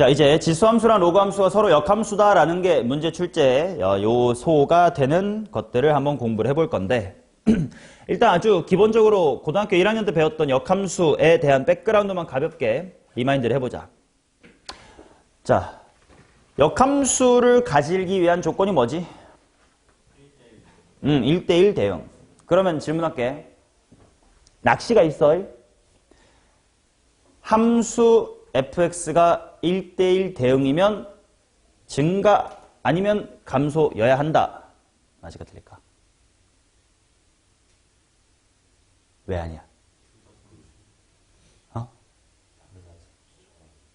자, 이제 지수함수랑 로그함수가 서로 역함수다라는 게 문제 출제의 요소가 되는 것들을 한번 공부를 해볼 건데 일단 아주 기본적으로 고등학교 1학년 때 배웠던 역함수에 대한 백그라운드만 가볍게 리마인드를 해보자. 자, 역함수를 가지기 위한 조건이 뭐지? 1대1 대응. 그러면 질문할게. 낚시가 있어. 함수 fx가 1대1 대응이면 증가 아니면 감소여야 한다. 맞을까 틀릴까? 왜 아니야?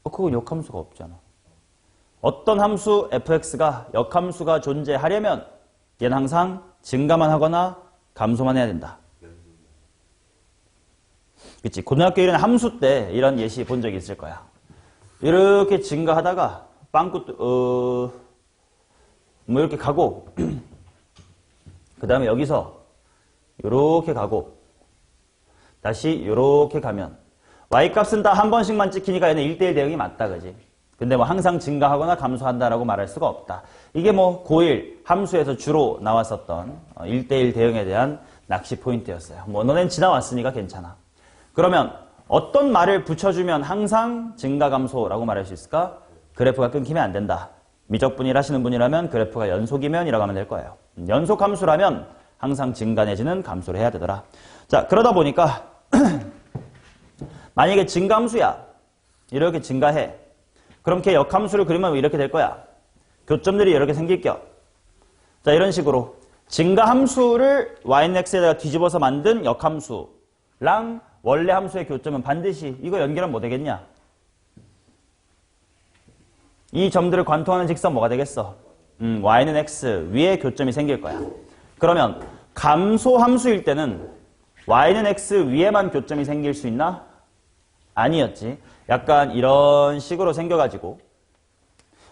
그건 역함수가 없잖아. 어떤 함수 fx가 역함수가 존재하려면 얘는 항상 증가만 하거나 감소만 해야 된다. 그치? 고등학교 1은 함수 때 이런 예시 본 적이 있을 거야. 이렇게 증가하다가 빵꾸 뭐 이렇게 가고 그 다음에 여기서 이렇게 가고 다시 이렇게 가면 y값은 다 한 번씩만 찍히니까 얘는 1대1 대응이 맞다, 그지? 근데 뭐 항상 증가하거나 감소한다라고 말할 수가 없다. 이게 뭐 고1 함수에서 주로 나왔었던 1대1 대응에 대한 낚시 포인트였어요. 뭐 너넨 지나왔으니까 괜찮아. 그러면 어떤 말을 붙여주면 항상 증가 감소라고 말할 수 있을까? 그래프가 끊기면 안 된다. 미적분일 하시는 분이라면 그래프가 연속이면 이라고 하면 될 거예요. 연속 함수라면 항상 증가 내지는 감소를 해야 되더라. 자, 그러다 보니까 만약에 증가함수야. 이렇게 증가해. 그럼 걔 역함수를 그리면 이렇게 될 거야. 교점들이 이렇게 생길 겨. 자, 이런 식으로 증가함수를 yx에다가 뒤집어서 만든 역함수랑 원래 함수의 교점은 반드시 이거 연결하면 뭐 되겠냐? 이 점들을 관통하는 직선 뭐가 되겠어? y는 x 위에 교점이 생길 거야. 그러면 감소함수일 때는 y는 x 위에만 교점이 생길 수 있나? 아니었지. 약간 이런 식으로 생겨가지고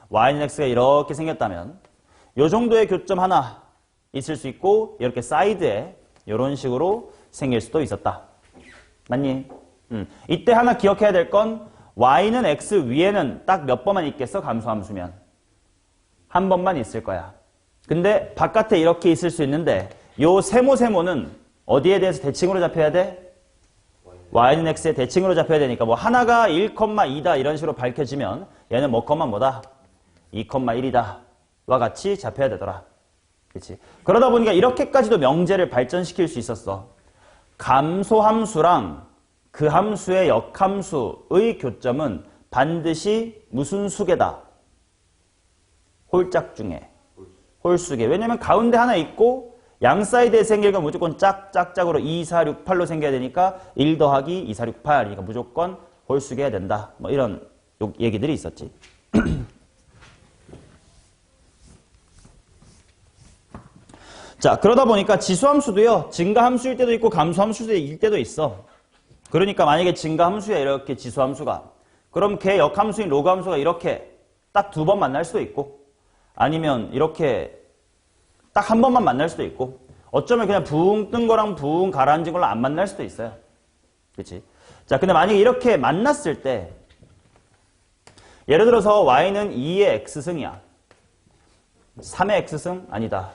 y는 x가 이렇게 생겼다면 이 정도의 교점 하나 있을 수 있고 이렇게 사이드에 이런 식으로 생길 수도 있었다. 맞니? 이때 하나 기억해야 될 건 y는 x 위에는 딱 몇 번만 있겠어? 감소함수면 한 번만 있을 거야. 근데 바깥에 이렇게 있을 수 있는데 요 세모는 어디에 대해서 대칭으로 잡혀야 돼? y는 x의 대칭으로 잡혀야 되니까 뭐 하나가 1,2다 이런 식으로 밝혀지면 얘는 뭐다? 2,1이다 와 같이 잡혀야 되더라. 그치? 그러다 보니까 이렇게까지도 명제를 발전시킬 수 있었어. 감소함수랑 그 함수의 역함수의 교점은 반드시 무슨 수계다? 홀짝 중에. 홀수계. 왜냐면 가운데 하나 있고 양 사이드에 생길 건 무조건 짝짝짝으로 2, 4, 6, 8로 생겨야 되니까 1 더하기 2, 4, 6, 8. 그러니까 무조건 홀수계해야 된다. 뭐 이런 얘기들이 있었지. 자, 그러다 보니까 지수함수도요. 증가함수일 때도 있고 감소함수일 때도 있어. 그러니까 만약에 증가함수야 이렇게 지수함수가. 그럼 걔 역함수인 로그함수가 이렇게 딱 2번 만날 수도 있고 아니면 이렇게 딱 한 번만 만날 수도 있고 어쩌면 그냥 붕 뜬 거랑 붕 가라앉은 걸로 안 만날 수도 있어요. 그치? 자, 근데 만약에 이렇게 만났을 때 예를 들어서 y는 2의 x승이야. 3의 x승? 아니다.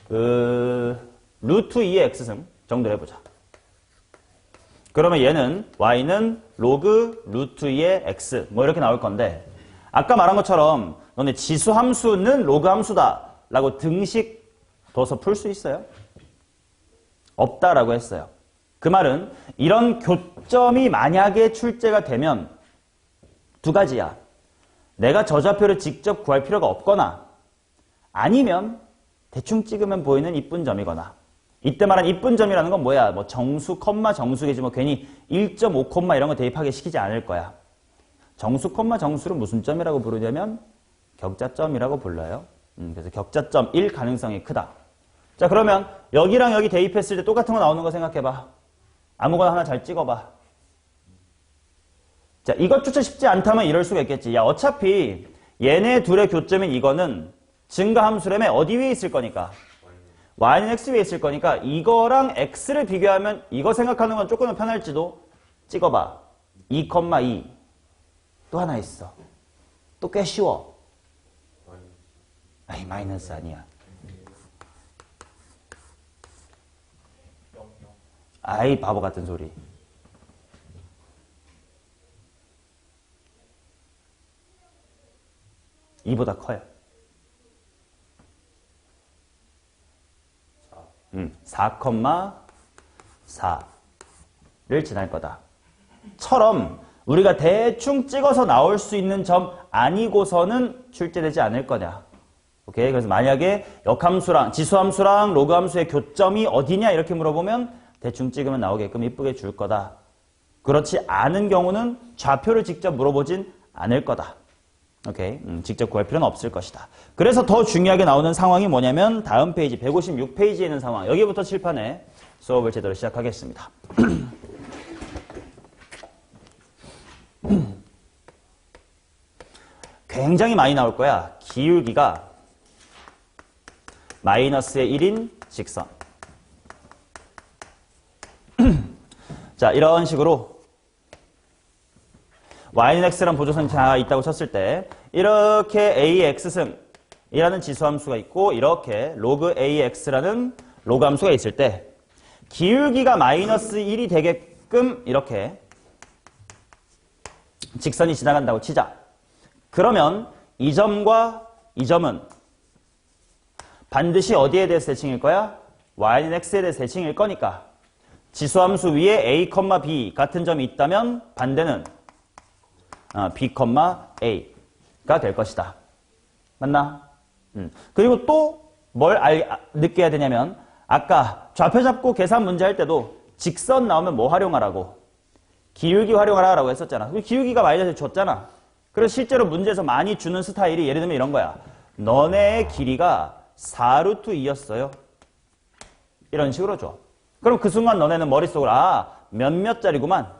루트 2의 x승 정도로 해보자. 그러면 얘는 y는 로그 루트 2의 x 뭐 이렇게 나올 건데 아까 말한 것처럼 너네 지수함수는 로그함수다 라고 등식 둬서 풀 수 있어요? 없다라고 했어요. 그 말은 이런 교점이 만약에 출제가 되면 두 가지야. 내가 저 좌표를 직접 구할 필요가 없거나 아니면 대충 찍으면 보이는 이쁜 점이거나 이때 말한 이쁜 점이라는 건 뭐야? 뭐 정수, 컴마 정수겠지 뭐 괜히 1.5 콤마 이런 거 대입하게 시키지 않을 거야. 정수, 콤마 정수를 무슨 점이라고 부르냐면 격자점이라고 불러요. 그래서 격자점 1 가능성이 크다. 자, 그러면 여기랑 여기 대입했을 때 똑같은 거 나오는 거 생각해봐. 아무거나 하나 잘 찍어봐. 자, 이것조차 쉽지 않다면 이럴 수가 있겠지. 야, 어차피 얘네 둘의 교점인 이거는 증가함수라며 어디 위에 있을 거니까? y는 x 위에 있을 거니까 이거랑 x를 비교하면 이거 생각하는 건 조금은 편할지도 찍어봐. 2,2 또 하나 있어. 또 꽤 쉬워. 아니, 마이너스 아니야. 아이, 바보 같은 소리. 이보다 커요. 4,4를 지날 거다. 처럼 우리가 대충 찍어서 나올 수 있는 점 아니고서는 출제되지 않을 거냐. 오케이. 그래서 만약에 역함수랑 지수함수랑 로그함수의 교점이 어디냐 이렇게 물어보면 대충 찍으면 나오게끔 이쁘게 줄 거다. 그렇지 않은 경우는 좌표를 직접 물어보진 않을 거다. 오케이. 직접 구할 필요는 없을 것이다. 그래서 더 중요하게 나오는 상황이 뭐냐면 다음 페이지 156페이지에 있는 상황. 여기부터 칠판에 수업을 제대로 시작하겠습니다. 굉장히 많이 나올 거야. 기울기가 마이너스의 1인 직선. 자, 이런 식으로 y는 x란 보조선이 다 있다고 쳤을 때 이렇게 ax승이라는 지수함수가 있고 이렇게 로그 ax라는 로그함수가 있을 때 기울기가 마이너스 1이 되게끔 이렇게 직선이 지나간다고 치자. 그러면 이 점과 이 점은 반드시 어디에 대해서 대칭일 거야? y는 x에 대해서 대칭일 거니까 지수함수 위에 a, b 같은 점이 있다면 반대는 b, a가 될 것이다. 맞나? 그리고 또 뭘 느껴야 되냐면 아까 좌표 잡고 계산 문제 할 때도 직선 나오면 뭐 활용하라고? 기울기 활용하라고 했었잖아. 기울기가 마이너스 줬잖아. 그래서 실제로 문제에서 많이 주는 스타일이 예를 들면 이런 거야. 너네의 길이가 4루트 2였어요. 이런 식으로 줘. 그럼 그 순간 너네는 머릿속으로 몇몇 짜리구만.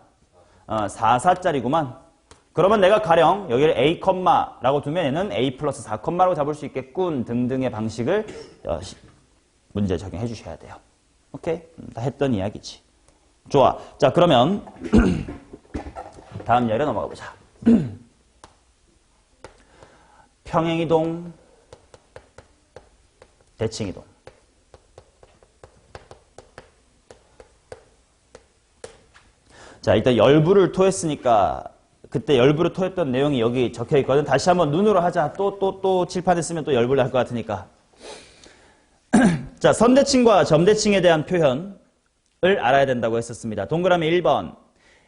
4,4짜리구만. 그러면 내가 가령 여기를 a, 라고 두면 얘는 a 플러스 4,라고 잡을 수 있겠군 등등의 방식을 문제 적용해 주셔야 돼요. 오케이? 다 했던 이야기지. 좋아. 자, 그러면 다음 예로 넘어가 보자. 평행이동, 대칭이동. 자, 일단 열부를 토했으니까 그때 열부를 토했던 내용이 여기 적혀 있거든. 다시 한번 눈으로 하자. 또 칠판에 쓰면 또 열불 날 것 같으니까. 자, 선대칭과 점대칭에 대한 표현을 알아야 된다고 했었습니다. 동그라미 1번.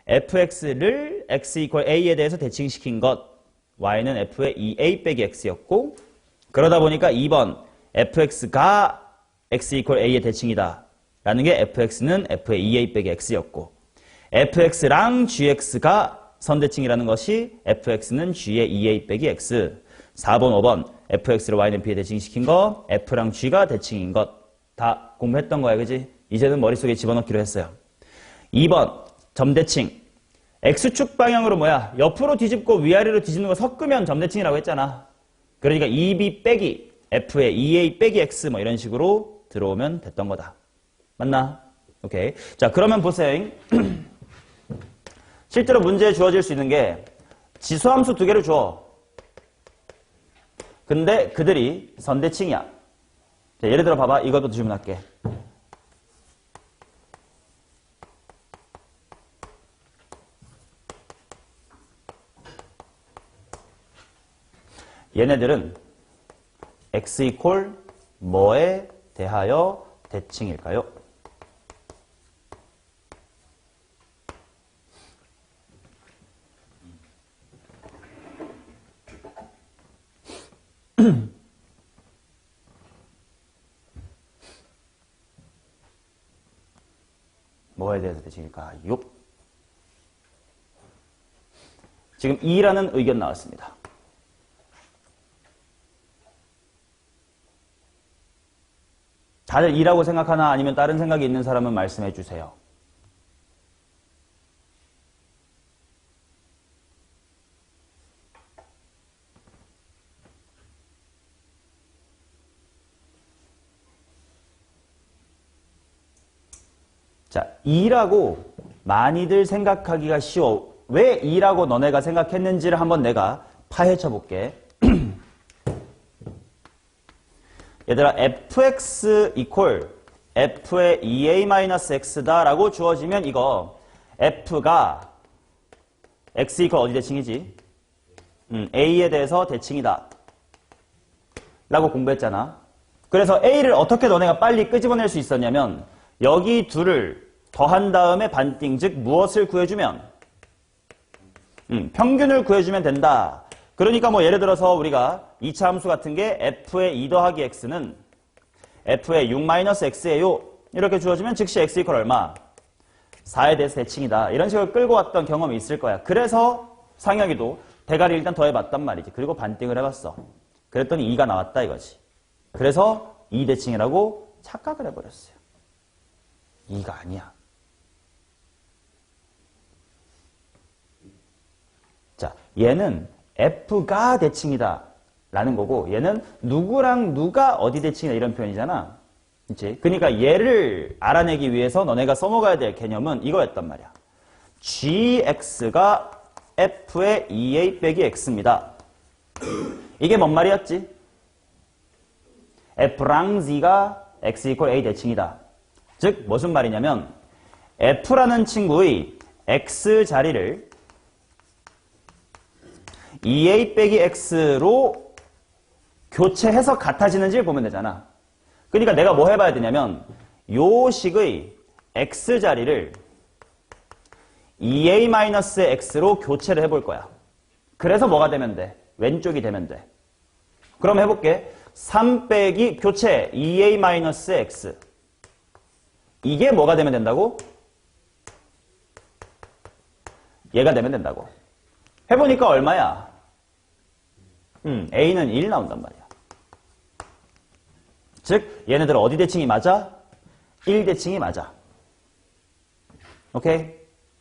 fx를 x 이퀄 a에 대해서 대칭시킨 것. y는 f의 2a 빼기 x였고 그러다 보니까 2번. fx가 x 이퀄 a의 대칭이다. 라는 게 fx는 f의 2a 빼기 x였고 fx랑 gx가 선대칭이라는 것이 fx는 g의 2a 빼기 x. 4번, 5번 fx를 y는 b에 대칭시킨 거, f랑 g가 대칭인 것. 다 공부했던 거야, 그지? 이제는 머릿속에 집어넣기로 했어요. 2번 점대칭. x축 방향으로 뭐야? 옆으로 뒤집고 위아래로 뒤집는 거 섞으면 점대칭이라고 했잖아. 그러니까 2b 빼기 f의 2a 빼기 x 뭐 이런 식으로 들어오면 됐던 거다. 맞나? 오케이. 자, 그러면 보세요. 실제로 문제에 주어질 수 있는 게 지수함수 두 개를 줘. 근데 그들이 선대칭이야. 자, 예를 들어 봐봐. 이것부터 질문할게. 얘네들은 x 이퀄 뭐에 대하여 대칭일까요? 뭐에 대해서 대칭일까요? 지금 2라는 의견 나왔습니다. 다들 2라고 생각하나 아니면 다른 생각이 있는 사람은 말씀해 주세요. 자, 2라고 많이들 생각하기가 쉬워. 왜 2라고 너네가 생각했는지를 한번 내가 파헤쳐 볼게. 얘들아, fx 이퀄 f의 2a-x다 라고 주어지면 이거 f가 x 이퀄 어디 대칭이지? a에 대해서 대칭이다 라고 공부했잖아. 그래서 a를 어떻게 너네가 빨리 끄집어낼 수 있었냐면 여기 둘을 더한 다음에 반띵, 즉 무엇을 구해주면? 평균을 구해주면 된다. 그러니까 뭐 예를 들어서 우리가 2차 함수 같은 게 f의 2 더하기 x는 f의 6-x예요. 이렇게 주어지면 즉시 x 이퀄 얼마? 4에 대해서 대칭이다. 이런 식으로 끌고 왔던 경험이 있을 거야. 그래서 상혁이도 대가리 일단 더해봤단 말이지. 그리고 반띵을 해봤어. 그랬더니 2가 나왔다 이거지. 그래서 2대칭이라고 착각을 해버렸어요. 2가 아니야. 자, 얘는 F가 대칭이다 라는 거고 얘는 누구랑 누가 어디 대칭이다 이런 표현이잖아. 그치? 그러니까 얘를 알아내기 위해서 너네가 써먹어야 될 개념은 이거였단 말이야. gx가 f의 2a 빼기 x입니다. 이게 뭔 말이었지? f랑 z가 x 이퀄 a 대칭이다. 즉 무슨 말이냐면 f라는 친구의 x 자리를 2a 빼기 x로 교체해서 같아지는지를 보면 되잖아. 그러니까 내가 뭐 해봐야 되냐면 요 식의 x 자리를 2a-x로 교체를 해볼 거야. 그래서 뭐가 되면 돼? 왼쪽이 되면 돼. 그럼 해볼게. 3 빼기 교체 2a-x. 이게 뭐가 되면 된다고? 얘가 되면 된다고. 해보니까 얼마야? a는 1 나온단 말이야. 즉 얘네들 어디 대칭이 맞아? 1 대칭이 맞아. 오케이?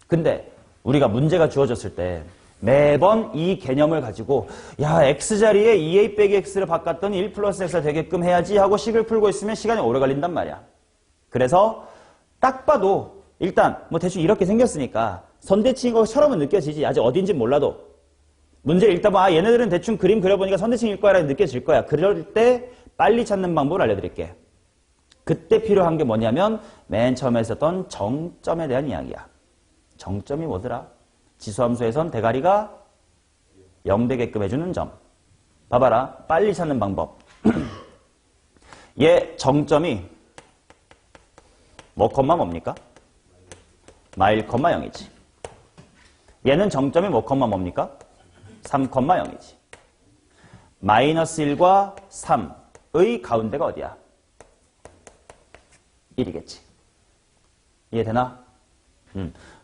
근데 우리가 문제가 주어졌을 때 매번 이 개념을 가지고 야 x자리에 2a 빼기 x를 바꿨더니 1 플러스 x가 되게끔 해야지 하고 식을 풀고 있으면 시간이 오래 걸린단 말이야. 그래서 딱 봐도 일단 뭐 대충 이렇게 생겼으니까 선대칭인 것처럼은 느껴지지. 아직 어딘지 몰라도. 문제를 읽다 보면 얘네들은 대충 그림 그려보니까 선대칭일 거야 라고 느껴질 거야. 그럴 때 빨리 찾는 방법을 알려드릴게. 그때 필요한 게 뭐냐면 맨 처음에 했었던 정점에 대한 이야기야. 정점이 뭐더라? 지수함수에선 대가리가 0 되게끔 해주는 점. 봐봐라. 빨리 찾는 방법. 얘 정점이 뭐 콤마 뭡니까? 마일 콤마 0이지. 얘는 정점이 뭐 콤마 뭡니까? 3 콤마 0이지. 마이너스 1과 3의 가운데가 어디야? 1이겠지. 이해되나?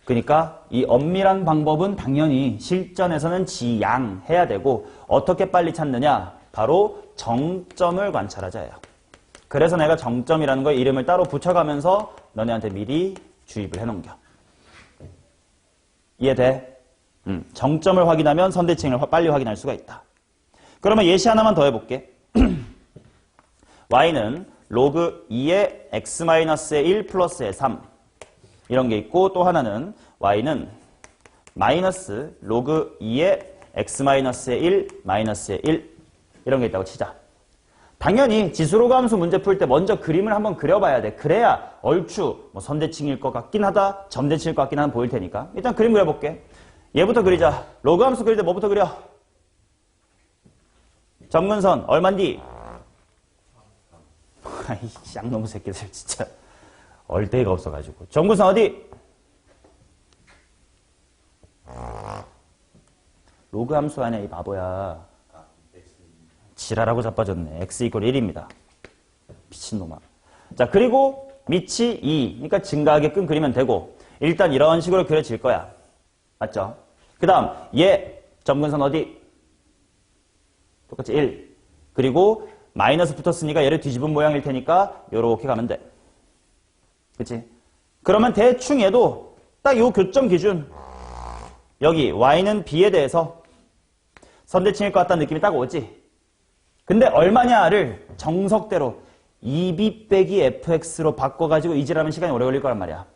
그러니까 이 엄밀한 방법은 당연히 실전에서는 지양해야 되고 어떻게 빨리 찾느냐? 바로 정점을 관찰하자예요. 그래서 내가 정점이라는 거에 이름을 따로 붙여가면서 너네한테 미리 주입을 해놓은겨. 이해돼? 정점을 확인하면 선대칭을 빨리 확인할 수가 있다. 그러면 예시 하나만 더 해볼게. y는 로그 2의 x-의 1 플러스의 3 이런 게 있고 또 하나는 y는 마이너스 로그 2의 x-의 1 마이너스의 1 이런 게 있다고 치자. 당연히 지수로그 함수 문제 풀 때 먼저 그림을 한번 그려봐야 돼. 그래야 얼추 뭐 선대칭일 것 같긴 하다, 점대칭일 것 같긴 하다 보일 테니까. 일단 그림 그려볼게. 얘부터 그리자. 로그 함수 그릴 때 뭐부터 그려? 점근선 얼만디? 아이 쌍놈의 새끼들 진짜 얼데이가 없어가지고. 점근선 어디? 로그 함수 아니야 이 바보야. 지랄하고 자빠졌네. x 이퀄 1입니다. 미친놈아. 자 그리고 밑이 2. 그러니까 증가하게끔 그리면 되고 일단 이런 식으로 그려질 거야. 맞죠? 그 다음 얘 점근선 어디? 똑같이 1. 그리고 마이너스 붙었으니까 얘를 뒤집은 모양일 테니까 요렇게 가면 돼. 그치? 그러면 대충 얘도 딱 요 교점 기준 여기 y는 b에 대해서 선대칭일 것 같다는 느낌이 딱 오지? 근데 얼마냐를 정석대로 2b 빼기 fx로 바꿔가지고 이질하면 시간이 오래 걸릴 거란 말이야.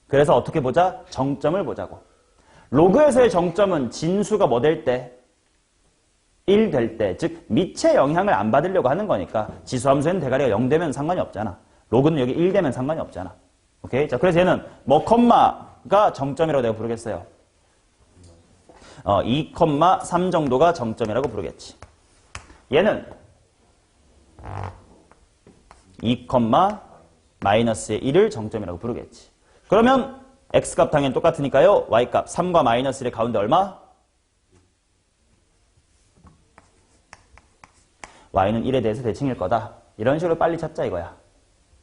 그래서 어떻게 보자? 정점을 보자고. 로그에서의 정점은 진수가 뭐 될 때? 1 될 때, 즉 밑의 영향을 안 받으려고 하는 거니까 지수함수에는 대가리가 0 되면 상관이 없잖아. 로그는 여기 1 되면 상관이 없잖아. 오케이? 자, 그래서 얘는 뭐 컴마가 정점이라고 내가 부르겠어요. 2,3 정도가 정점이라고 부르겠지. 얘는 2, 마이너스의 1을 정점이라고 부르겠지. 그러면 x값 당연히 똑같으니까요. y값 3과 마이너스 1의 가운데 얼마? y는 1에 대해서 대칭일 거다. 이런 식으로 빨리 찾자 이거야.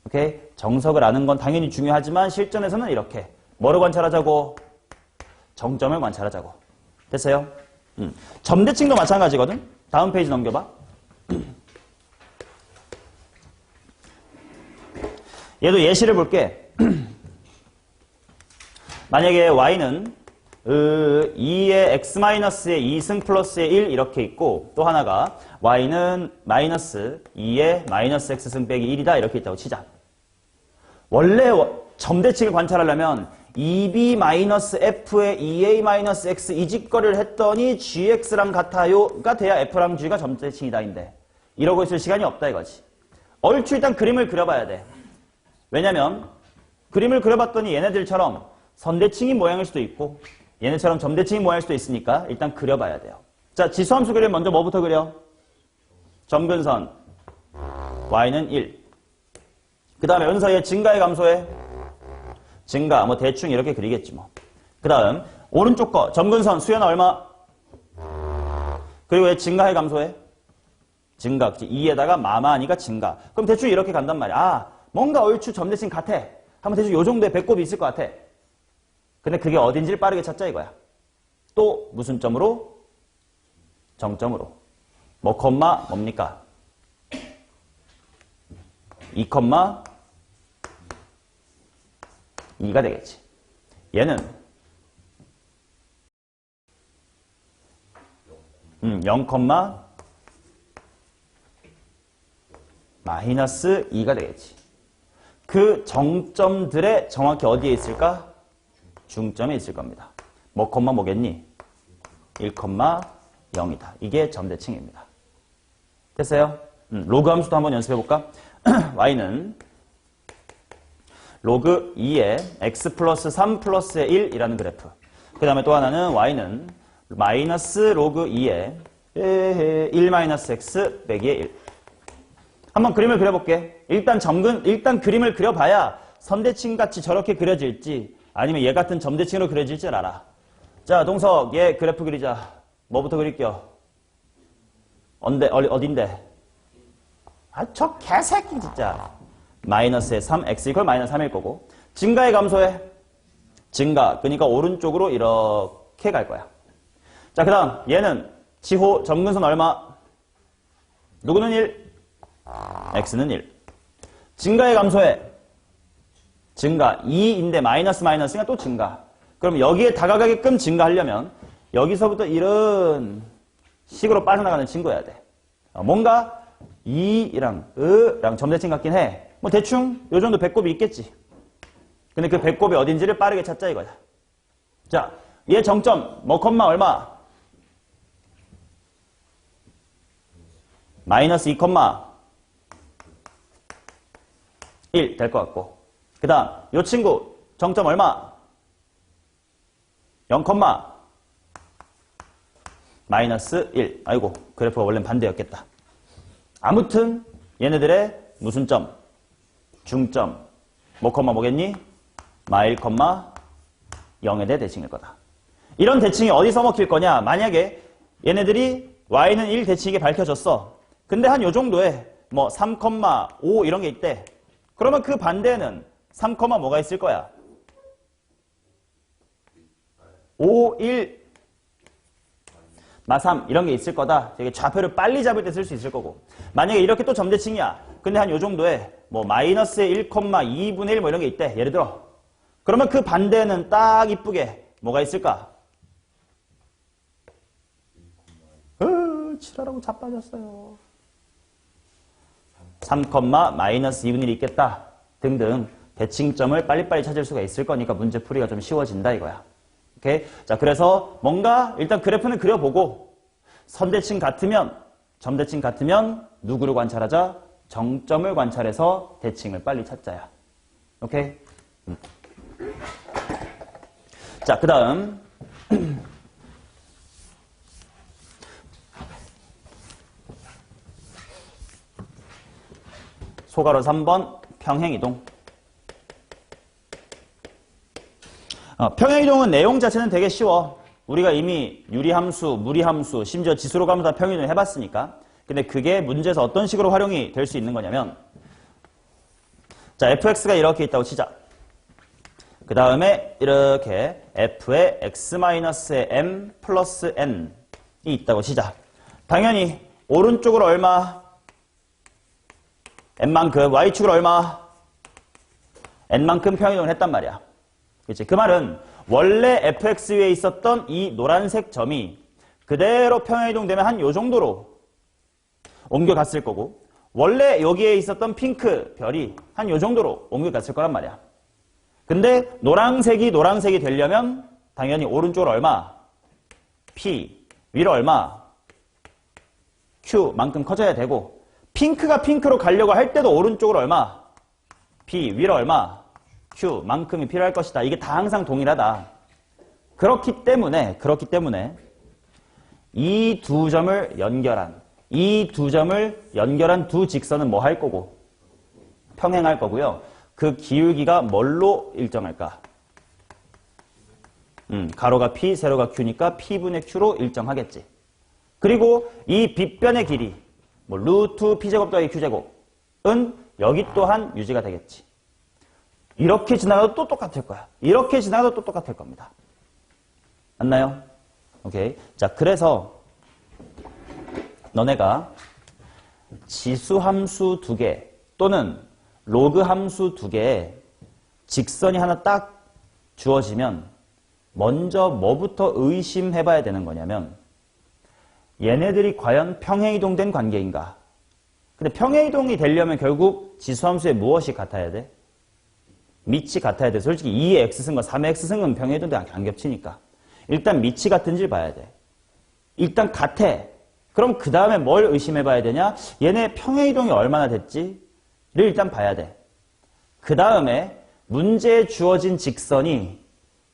오케이? 정석을 아는 건 당연히 중요하지만 실전에서는 이렇게. 뭐를 관찰하자고? 정점을 관찰하자고. 됐어요? 점대칭도 마찬가지거든? 다음 페이지 넘겨봐. 얘도 예시를 볼게. 만약에 y는 2의 x-의 2승 플러스의 1 이렇게 있고 또 하나가 y는 마이너스 2의 마이너스 x승 빼기 1이다 이렇게 있다고 치자. 원래 점대칭을 관찰하려면 2b-f의 2a-x 이 짓거리를 했더니 gx랑 같아요가 돼야 f랑 g가 점대칭이다인데 이러고 있을 시간이 없다 이거지. 얼추 일단 그림을 그려봐야 돼. 왜냐면 그림을 그려봤더니 얘네들처럼 선대칭인 모양일 수도 있고 얘네처럼 점대칭인 모양일 수도 있으니까 일단 그려봐야 돼요. 자, 지수함수 그리면 먼저 뭐부터 그려? 점근선 y는 1. 그 다음에 은서의 증가의 감소에 증가 뭐 대충 이렇게 그리겠지 뭐. 그 다음 오른쪽 거 점근선 수연아 얼마? 그리고 얘 증가의 감소에 증가 2에다가 마마하니까 증가. 그럼 대충 이렇게 간단 말이야. 아 뭔가 얼추 점대칭 같아. 하면 대충 요 정도의 배꼽이 있을 것 같아. 근데 그게 어딘지를 빠르게 찾자 이거야. 또 무슨 점으로? 정점으로. 뭐 콤마 뭡니까? 2, 2가 되겠지. 얘는 0, 마이너스 2가 되겠지. 그 정점들의 정확히 어디에 있을까? 중점에 있을 겁니다. 뭐 콤마 뭐겠니? 1, 0이다. 이게 점대칭입니다. 됐어요? 로그 함수도 한번 연습해볼까? y는 로그 2의 x 플러스 3 플러스의 1이라는 그래프. 그 다음에 또 하나는 y는 마이너스 로그 2의 1 마이너스 x 빼기의 1. 한번 그림을 그려볼게. 일단 그림을 그려봐야 선대칭같이 저렇게 그려질지 아니면 얘 같은 점대칭으로 그려질지 알아. 자, 동석, 얘 그래프 그리자. 뭐부터 그릴게요? 어딘데? 아, 저 개새끼 진짜. 마이너스의 3, x 이퀄 마이너스 3일 거고. 증가의 감소에 증가. 그러니까 오른쪽으로 이렇게 갈 거야. 자, 그 다음 얘는 지호 점근선 얼마? 누구는 1? x는 1. 증가의 감소에 증가 2인데 마이너스니까 또 증가. 그럼 여기에 다가가게끔 증가하려면 여기서부터 이런 식으로 빠져나가는 친구여야 돼. 뭔가 2랑 으랑 점대칭 같긴 해. 뭐 대충 요 정도 배꼽이 있겠지. 근데 그 배꼽이 어딘지를 빠르게 찾자 이거야. 자, 얘 정점 뭐 콤마 얼마? 마이너스 2, 1 될 것 같고. 그 다음 요 친구 정점 얼마? 0, 마이너스 1. 아이고 그래프가 원래는 반대였겠다. 아무튼 얘네들의 무슨 점? 중점 뭐 뭐겠니? 마 1, 0에 대해 대칭일 거다. 이런 대칭이 어디서 먹힐 거냐? 만약에 얘네들이 y는 1 대칭이게 밝혀졌어. 근데 한 요 정도에 뭐 3, 5 이런 게 있대. 그러면 그 반대에는 3, 뭐가 있을 거야? 5, 1, 마 3 이런 게 있을 거다. 되게 좌표를 빨리 잡을 때 쓸 수 있을 거고. 만약에 이렇게 또 점대칭이야. 근데 한 요 정도에 뭐 마이너스의 1, 2분의 1 뭐 이런 게 있대. 예를 들어. 그러면 그 반대에는 딱 이쁘게 뭐가 있을까? 칠하라고 자빠졌어요. 3, 마이너스 2분의 1이 있겠다. 등등 대칭점을 빨리빨리 찾을 수가 있을 거니까 문제 풀이가 좀 쉬워진다 이거야. 오케이? 자, 그래서 뭔가 일단 그래프는 그려보고 선대칭 같으면, 점대칭 같으면 누구를 관찰하자? 정점을 관찰해서 대칭을 빨리 찾자야. 오케이? 자, 그 다음. 소가로 3번 평행이동. 평행이동은 내용 자체는 되게 쉬워. 우리가 이미 유리함수, 무리함수, 심지어 지수로 가면서 다 평행이동을 해봤으니까. 근데 그게 문제에서 어떤 식으로 활용이 될 수 있는 거냐면, 자, fx가 이렇게 있다고 치자. 그 다음에 이렇게 f에 x-의 m 플러스 n이 있다고 치자. 당연히 오른쪽으로 얼마? n만큼, y축으로 얼마? n만큼 평행이동을 했단 말이야. 그치? 그 말은 원래 fx 위에 있었던 이 노란색 점이 그대로 평행이동 되면 한 요 정도로 옮겨갔을 거고, 원래 여기에 있었던 핑크 별이 한 요 정도로 옮겨갔을 거란 말이야. 근데 노란색이 되려면 당연히 오른쪽으로 얼마? P, 위로 얼마? Q만큼 커져야 되고, 핑크가 핑크로 가려고 할 때도 오른쪽으로 얼마? P, 위로 얼마? Q만큼이 필요할 것이다. 이게 다 항상 동일하다. 그렇기 때문에 이 두 점을 연결한 두 직선은 뭐 할 거고? 평행할 거고요. 그 기울기가 뭘로 일정할까? 가로가 P, 세로가 Q니까 P분의 Q로 일정하겠지. 그리고 이 빗변의 길이, 뭐 루트 P제곱 더하기 Q제곱은 여기 또한 유지가 되겠지. 이렇게 지나가도 또 똑같을 거야. 이렇게 지나가도 또 똑같을 겁니다. 맞나요? 오케이. 자, 그래서 너네가 지수 함수 2개 또는 로그 함수 2개에 직선이 하나 딱 주어지면 먼저 뭐부터 의심해봐야 되는 거냐면, 얘네들이 과연 평행이동된 관계인가? 근데 평행이동이 되려면 결국 지수함수에 무엇이 같아야 돼? 밑이 같아야 돼. 솔직히 2의 x 승과 3의 x 승은 평행이동도 안 겹치니까. 일단 밑이 같은지를 봐야 돼. 일단 같아. 그럼 그 다음에 뭘 의심해봐야 되냐? 얘네 평행이동이 얼마나 됐지를 일단 봐야 돼. 그 다음에 문제에 주어진 직선이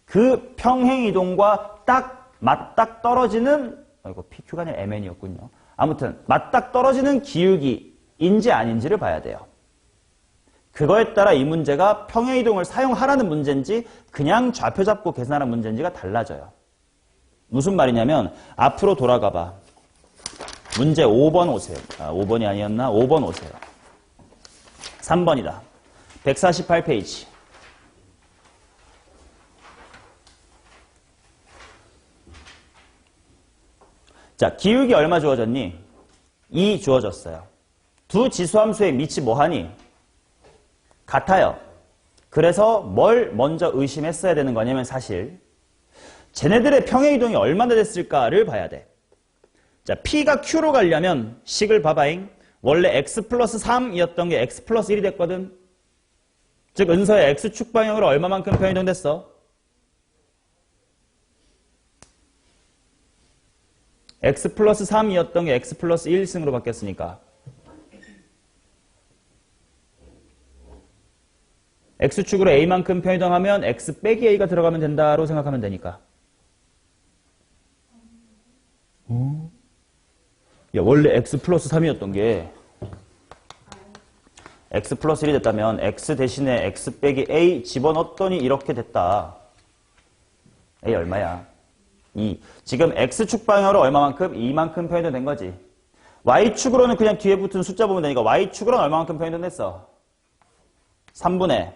그 평행이동과 딱 맞딱 떨어지는, 이거 PQ가 아니라 MN이었군요. 아무튼 맞딱 떨어지는 기울기인지 아닌지를 봐야 돼요. 그거에 따라 이 문제가 평행이동을 사용하라는 문제인지 그냥 좌표 잡고 계산하는 문제인지가 달라져요. 무슨 말이냐면, 앞으로 돌아가 봐. 문제 5번 오세요. 5번이 아니었나? 5번 오세요. 3번이다. 148페이지. 자, 기울기 얼마 주어졌니? 2 주어졌어요. 두 지수함수의 밑이 뭐하니? 같아요. 그래서 뭘 먼저 의심했어야 되는 거냐면, 사실 쟤네들의 평행이동이 얼마나 됐을까를 봐야 돼. 자, P가 Q로 가려면 식을 봐봐잉. 원래 x 플러스 3이었던 게 x 플러스 1이 됐거든. 즉 은서의 x축 방향으로 얼마만큼 평행이동 됐어? x 플러스 3이었던 게 x 플러스 1승으로 바뀌었으니까 x축으로 a만큼 평행이동하면 x 빼기 a가 들어가면 된다로 생각하면 되니까. 야, 원래 x 플러스 3이었던 게 x 플러스 1이 됐다면 x 대신에 x 빼기 a 집어넣었더니 이렇게 됐다. a 얼마야? 2. 지금 x축 방향으로 얼마만큼? 2만큼 평행이동 된 거지. y축으로는 그냥 뒤에 붙은 숫자 보면 되니까 y축으로는 얼마만큼 평행이동 됐어? 3분의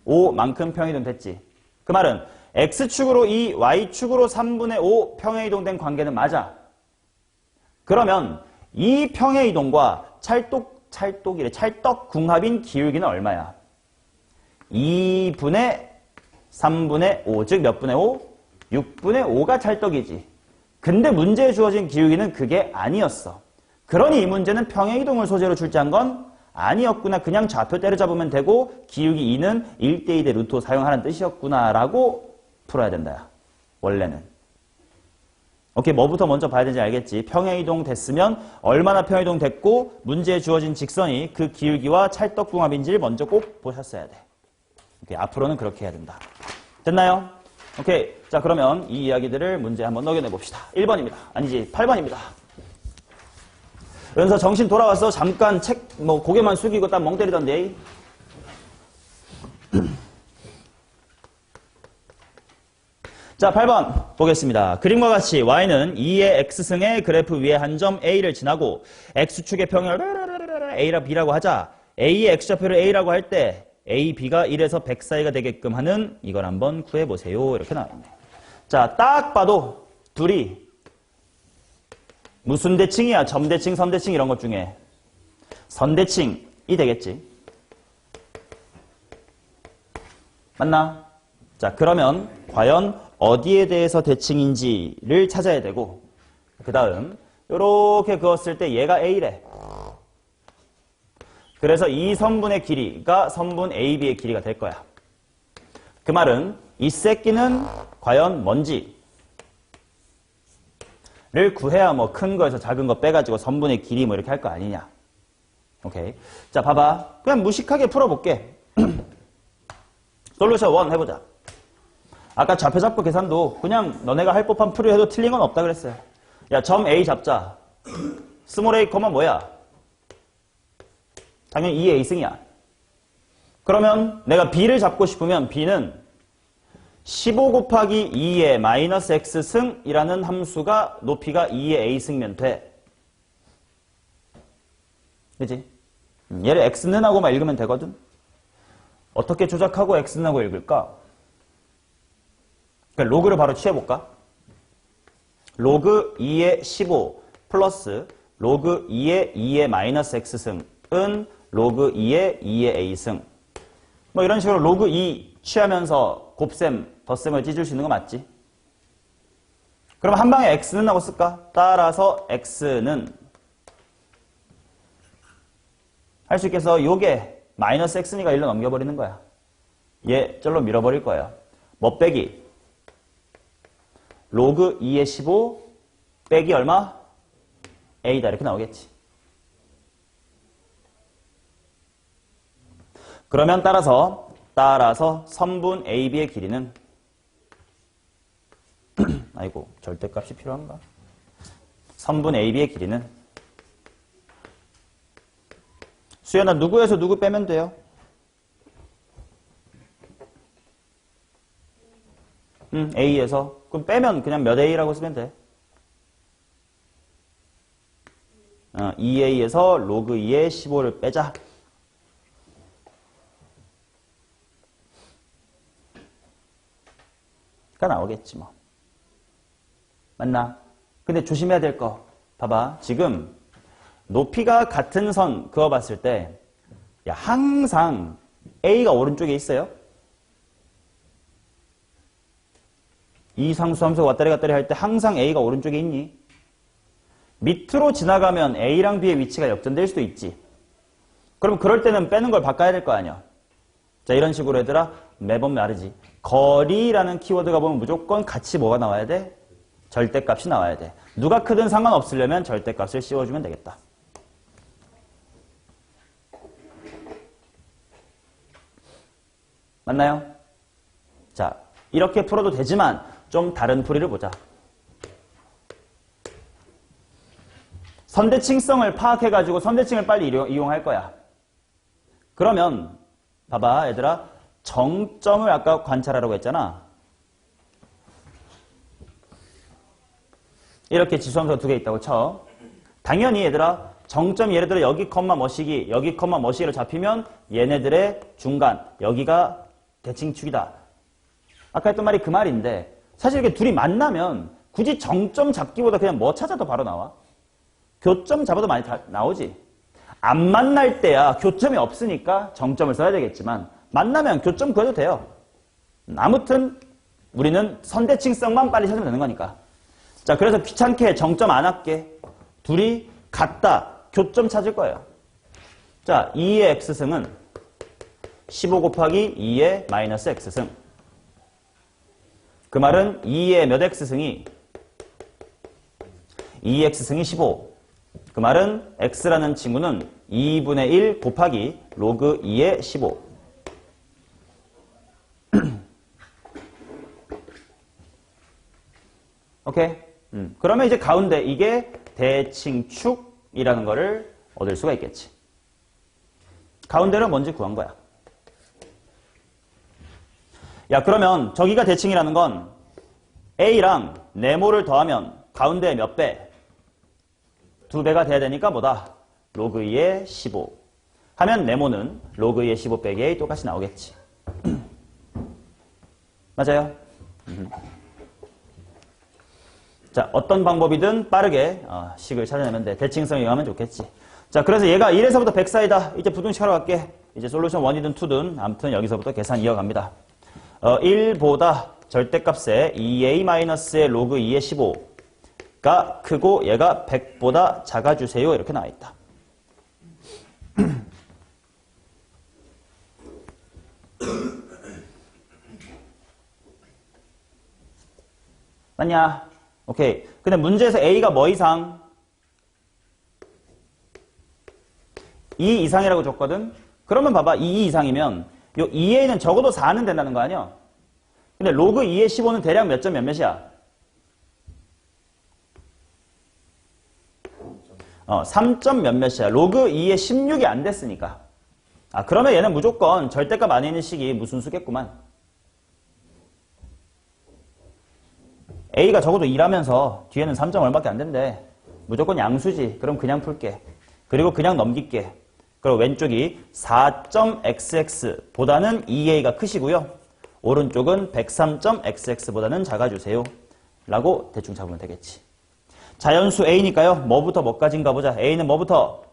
5만큼 평행이동 됐지. 그 말은 x축으로 2, y축으로 3분의 5 평행이동된 관계는 맞아. 그러면 이 평행이동과 찰떡 궁합인 기울기는 얼마야? 2분의 3분의 5, 즉 몇 분의 5? 6분의 5가 찰떡이지. 근데 문제에 주어진 기울기는 그게 아니었어. 그러니 이 문제는 평행이동을 소재로 출제한 건 아니었구나. 그냥 좌표 때려잡으면 되고 기울기 2는 1대2 대 루트 5 사용하는 뜻이었구나 라고 풀어야 된다. 원래는. 오케이, 뭐부터 먼저 봐야 되는지 알겠지? 평행이동 됐으면 얼마나 평행이동 됐고 문제에 주어진 직선이 그 기울기와 찰떡궁합인지를 먼저 꼭 보셨어야 돼. 오케이, 앞으로는 그렇게 해야 된다. 됐나요? 오케이, 자 그러면 이 이야기들을 문제에 한번 녹여내 봅시다. 1번입니다. 아니지, 8번입니다. 연서 정신 돌아와서 잠깐 책 고개만 숙이고 딱 멍 때리던데. 자, 8번 보겠습니다. 그림과 같이 y는 2의 x승의 그래프 위에 한 점 a를 지나고 x축의 평행을 a라 b라고 하자. a의 x좌표를 a라고 할 때 a, b가 1에서 100 사이가 되게끔 하는 이걸 한번 구해보세요. 이렇게 나와있네. 자, 딱 봐도 둘이 무슨 대칭이야? 점대칭, 선대칭 이런 것 중에 선대칭이 되겠지. 맞나? 자, 그러면 과연 어디에 대해서 대칭인지를 찾아야 되고, 그 다음 이렇게 그었을 때 얘가 A래. 그래서 이 선분의 길이가 선분 AB의 길이가 될 거야. 그 말은 이 새끼는 과연 뭔지를 구해야 뭐 큰 거에서 작은 거 빼가지고 선분의 길이 뭐 이렇게 할 거 아니냐. 오케이. 자, 봐봐. 그냥 무식하게 풀어볼게. 솔루션 1 해보자. 아까 좌표 잡고 계산도 그냥 너네가 할 법한 풀이 해도 틀린 건 없다 그랬어요. 야, 점 A 잡자. 스몰 a, 뭐야? 당연히 2의 a승이야. 그러면 내가 B를 잡고 싶으면 B는 15 곱하기 2의 마이너스 x승이라는 함수가 높이가 2의 a승면 돼. 그치? 얘를 x는 하고만 읽으면 되거든. 어떻게 조작하고 x는 하고 읽을까? 그러니까 로그를 바로 취해볼까? 로그 2의 15 플러스 로그 2의 2의 마이너스 x승은 로그 2의 2의 a승. 뭐 이런 식으로 로그 2 취하면서 곱셈, 덧셈을 찢을 수 있는 거 맞지? 그럼 한 방에 x는 하고 쓸까? 따라서 x는 할 수 있겠어. 요게 마이너스 x니까 1로 넘겨버리는 거야. 얘 쩔로 밀어버릴 거예요. 뭐 빼기? 로그 2의 15 빼기 얼마? a다 이렇게 나오겠지. 그러면 따라서 선분 AB의 길이는 아이고 절대값이 필요한가? 선분 AB의 길이는 수연아 누구에서 누구 빼면 돼요? A에서. 그럼 빼면 그냥 몇 A라고 쓰면 돼. 2A에서 로그 2의 15를 빼자. 가 나오겠지 뭐. 맞나? 근데 조심해야 될 거. 봐봐. 지금 높이가 같은 선 그어봤을 때 야, 항상 A가 오른쪽에 있어요. 이 상수 함수가 왔다리 갔다리 할 때 항상 A가 오른쪽에 있니? 밑으로 지나가면 A랑 B의 위치가 역전될 수도 있지. 그럼 그럴 때는 빼는 걸 바꿔야 될 거 아니야. 자, 이런 식으로 얘들아 매번 말이지. 거리라는 키워드가 보면 무조건 같이 뭐가 나와야 돼? 절대값이 나와야 돼. 누가 크든 상관없으려면 절대값을 씌워주면 되겠다. 맞나요? 자, 이렇게 풀어도 되지만 좀 다른 풀이를 보자. 선대칭성을 파악해가지고 선대칭을 빨리 이용할 거야. 그러면 봐봐 얘들아, 정점을 아까 관찰하라고 했잖아. 이렇게 지수함수가 두 개 있다고 쳐. 당연히 얘들아 정점 예를 들어 여기 컴마 머시기 여기 컴마 머시기로 잡히면 얘네들의 중간 여기가 대칭축이다. 아까 했던 말이 그 말인데 사실 이렇게 둘이 만나면 굳이 정점 잡기보다 그냥 뭐 찾아도 바로 나와. 교점 잡아도 많이 나오지. 안 만날 때야 교점이 없으니까 정점을 써야 되겠지만 만나면 교점 구해도 돼요. 아무튼 우리는 선대칭성만 빨리 찾으면 되는 거니까. 자, 그래서 귀찮게 정점 안 할게. 둘이 같다. 교점 찾을 거예요. 자, 2의 x승은 15 곱하기 2의 마이너스 x승. 그 말은 2의 몇 x승이 2x 승이 15. 그 말은 x라는 친구는 2분의 1 곱하기 로그 2의 15. 오케이? 그러면 이제 가운데 이게 대칭축이라는 거를 얻을 수가 있겠지. 가운데는 뭔지 구한 거야. 야, 그러면 저기가 대칭이라는 건 A랑 네모를 더하면 가운데 몇 배? 2배가 돼야 되니까 뭐다? 로그 2의 15. 하면 네모는 로그 2의 15 빼기 A 똑같이 나오겠지. 맞아요? 자, 어떤 방법이든 빠르게 식을 찾아내면 돼. 대칭성 이용하면 좋겠지. 자, 그래서 얘가 1에서부터 100 사이다. 이제 부등식 하러 갈게. 이제 솔루션 1이든 2든 아무튼 여기서부터 계산 이어갑니다. 1보다 절대값에 2a-의 로그 2의 15가 크고 얘가 100보다 작아주세요. 이렇게 나와있다. 맞냐? 오케이. 근데 문제에서 a가 뭐 이상? 2 이상이라고 줬거든? 그러면 봐봐. 2 이상이면 요 2a는 적어도 4는 된다는 거 아니야? 근데 로그 2의 15는 대략 몇 점 몇몇이야? 3점 몇몇이야. 로그 2의 16이 안 됐으니까. 그러면 얘는 무조건 절대값 안에 있는 식이 무슨 수겠구만. A가 적어도 2라면서 뒤에는 3점 얼마밖에 안 된대. 무조건 양수지. 그럼 그냥 풀게. 그리고 그냥 넘길게. 그리고 왼쪽이 4.xx보다는 2a가 크시고요. 오른쪽은 103.xx보다는 작아주세요. 라고 대충 잡으면 되겠지. 자연수 a니까요. 뭐부터 뭐까지인가 보자. a는 뭐부터?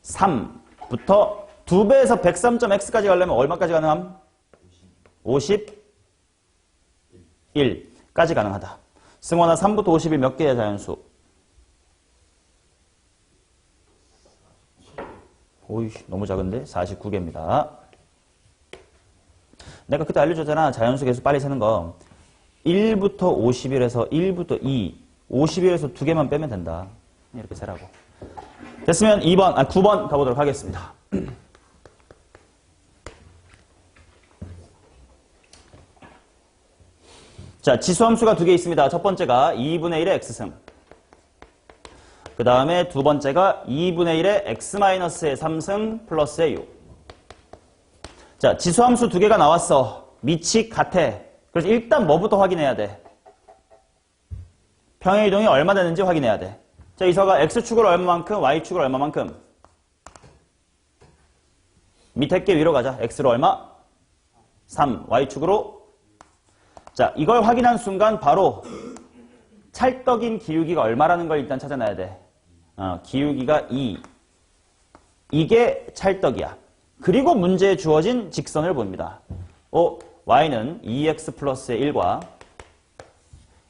3부터 2배에서 103.x까지 가려면 얼마까지 가능함? 51까지 가능하다. 승원아 3부터 51 몇 개야 자연수? 오이 너무 작은데? 49개입니다. 내가 그때 알려줬잖아. 자연수 계수 빨리 세는 거. 1부터 51에서 1부터 2, 51에서 2개만 빼면 된다. 이렇게 세라고. 됐으면 9번 가보도록 하겠습니다. 자, 지수함수가 2개 있습니다. 첫 번째가 2분의 1의 x승. 그 다음에 두 번째가 2분의 1의 x-의 3승 플러스의 6. 자, 지수함수 2개가 나왔어. 미치 같아. 그래서 일단 뭐부터 확인해야 돼? 평행이동이 얼마 되는지 확인해야 돼. 자, 이서가 x축으로 얼마만큼, y축으로 얼마만큼? 밑에 게 위로 가자. x로 얼마? 3. y축으로. 자, 이걸 확인한 순간 바로 찰떡인 기울기가 얼마라는 걸 일단 찾아놔야 돼. 기울기가 2. 이게 찰떡이야. 그리고 문제에 주어진 직선을 봅니다. y는 2x 플러스의 1과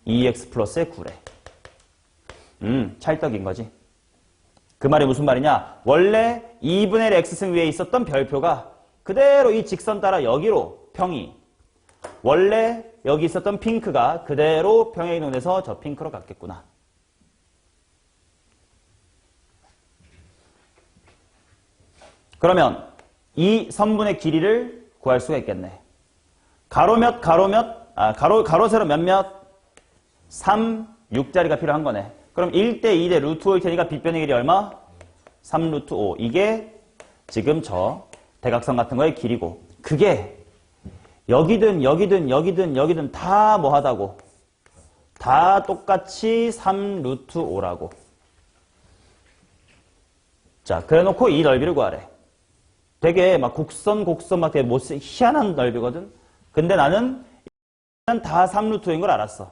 2x 플러스의 9래. 찰떡인 거지. 그 말이 무슨 말이냐? 원래 2분의 1 x승 위에 있었던 별표가 그대로 이 직선 따라 여기로 평이. 원래 여기 있었던 핑크가 그대로 평행이동돼서 저 핑크로 갔겠구나. 그러면 이 선분의 길이를 구할 수가 있겠네. 가로 세로 몇몇? 3, 6자리가 필요한 거네. 그럼 1대 2대 루트 5일 테니까 빗변의 길이 얼마? 3 루트 5. 이게 지금 저 대각선 같은 거의 길이고. 그게 여기든 다 뭐하다고? 다 똑같이 3 루트 5라고. 자, 그래 놓고 이 넓이를 구하래. 되게 막 곡선 막 되게 희한한 넓이거든? 근데 나는 다 3 루트 5인 걸 알았어.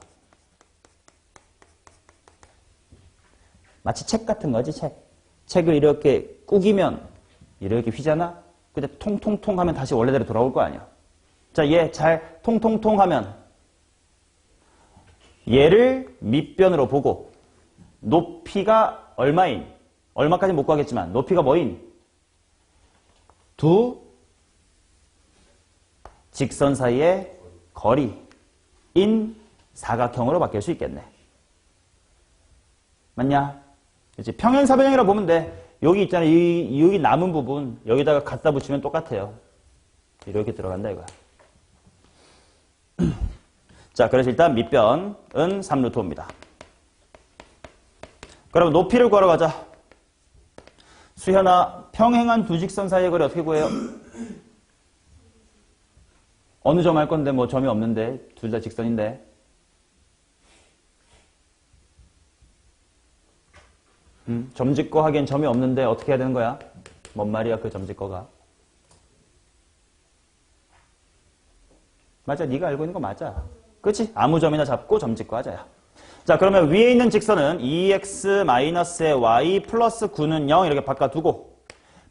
마치 책 같은 거지, 책. 책을 이렇게 꾸기면 이렇게 휘잖아? 근데 통통통 하면 다시 원래대로 돌아올 거 아니야. 자, 얘 잘 통통통 하면 얘를 밑변으로 보고 높이가 얼마인? 얼마까지 못 구하겠지만 높이가 뭐인? 두 직선 사이의 거리인 사각형으로 바뀔 수 있겠네. 맞냐? 그치? 평행사변형이라고 보면 돼. 여기 있잖아. 여기 남은 부분 여기다가 갖다 붙이면 똑같아요. 이렇게 들어간다 이거야. 자, 그래서 일단 밑변은 3루트5입니다. 그럼 높이를 구하러 가자. 수현아, 평행한 두 직선 사이의 거리 어떻게 구해요? 어느 점 할 건데 뭐 점이 없는데 둘 다 직선인데. 점 짓고 하기엔 점이 없는데 어떻게 해야 되는 거야? 뭔 말이야 그 점 짓고가. 맞아, 네가 알고 있는 거 맞아. 그치? 아무 점이나 잡고 점 짓고 하자야. 자, 그러면 위에 있는 직선은 2x-의 y 플러스 9는 0 이렇게 바꿔두고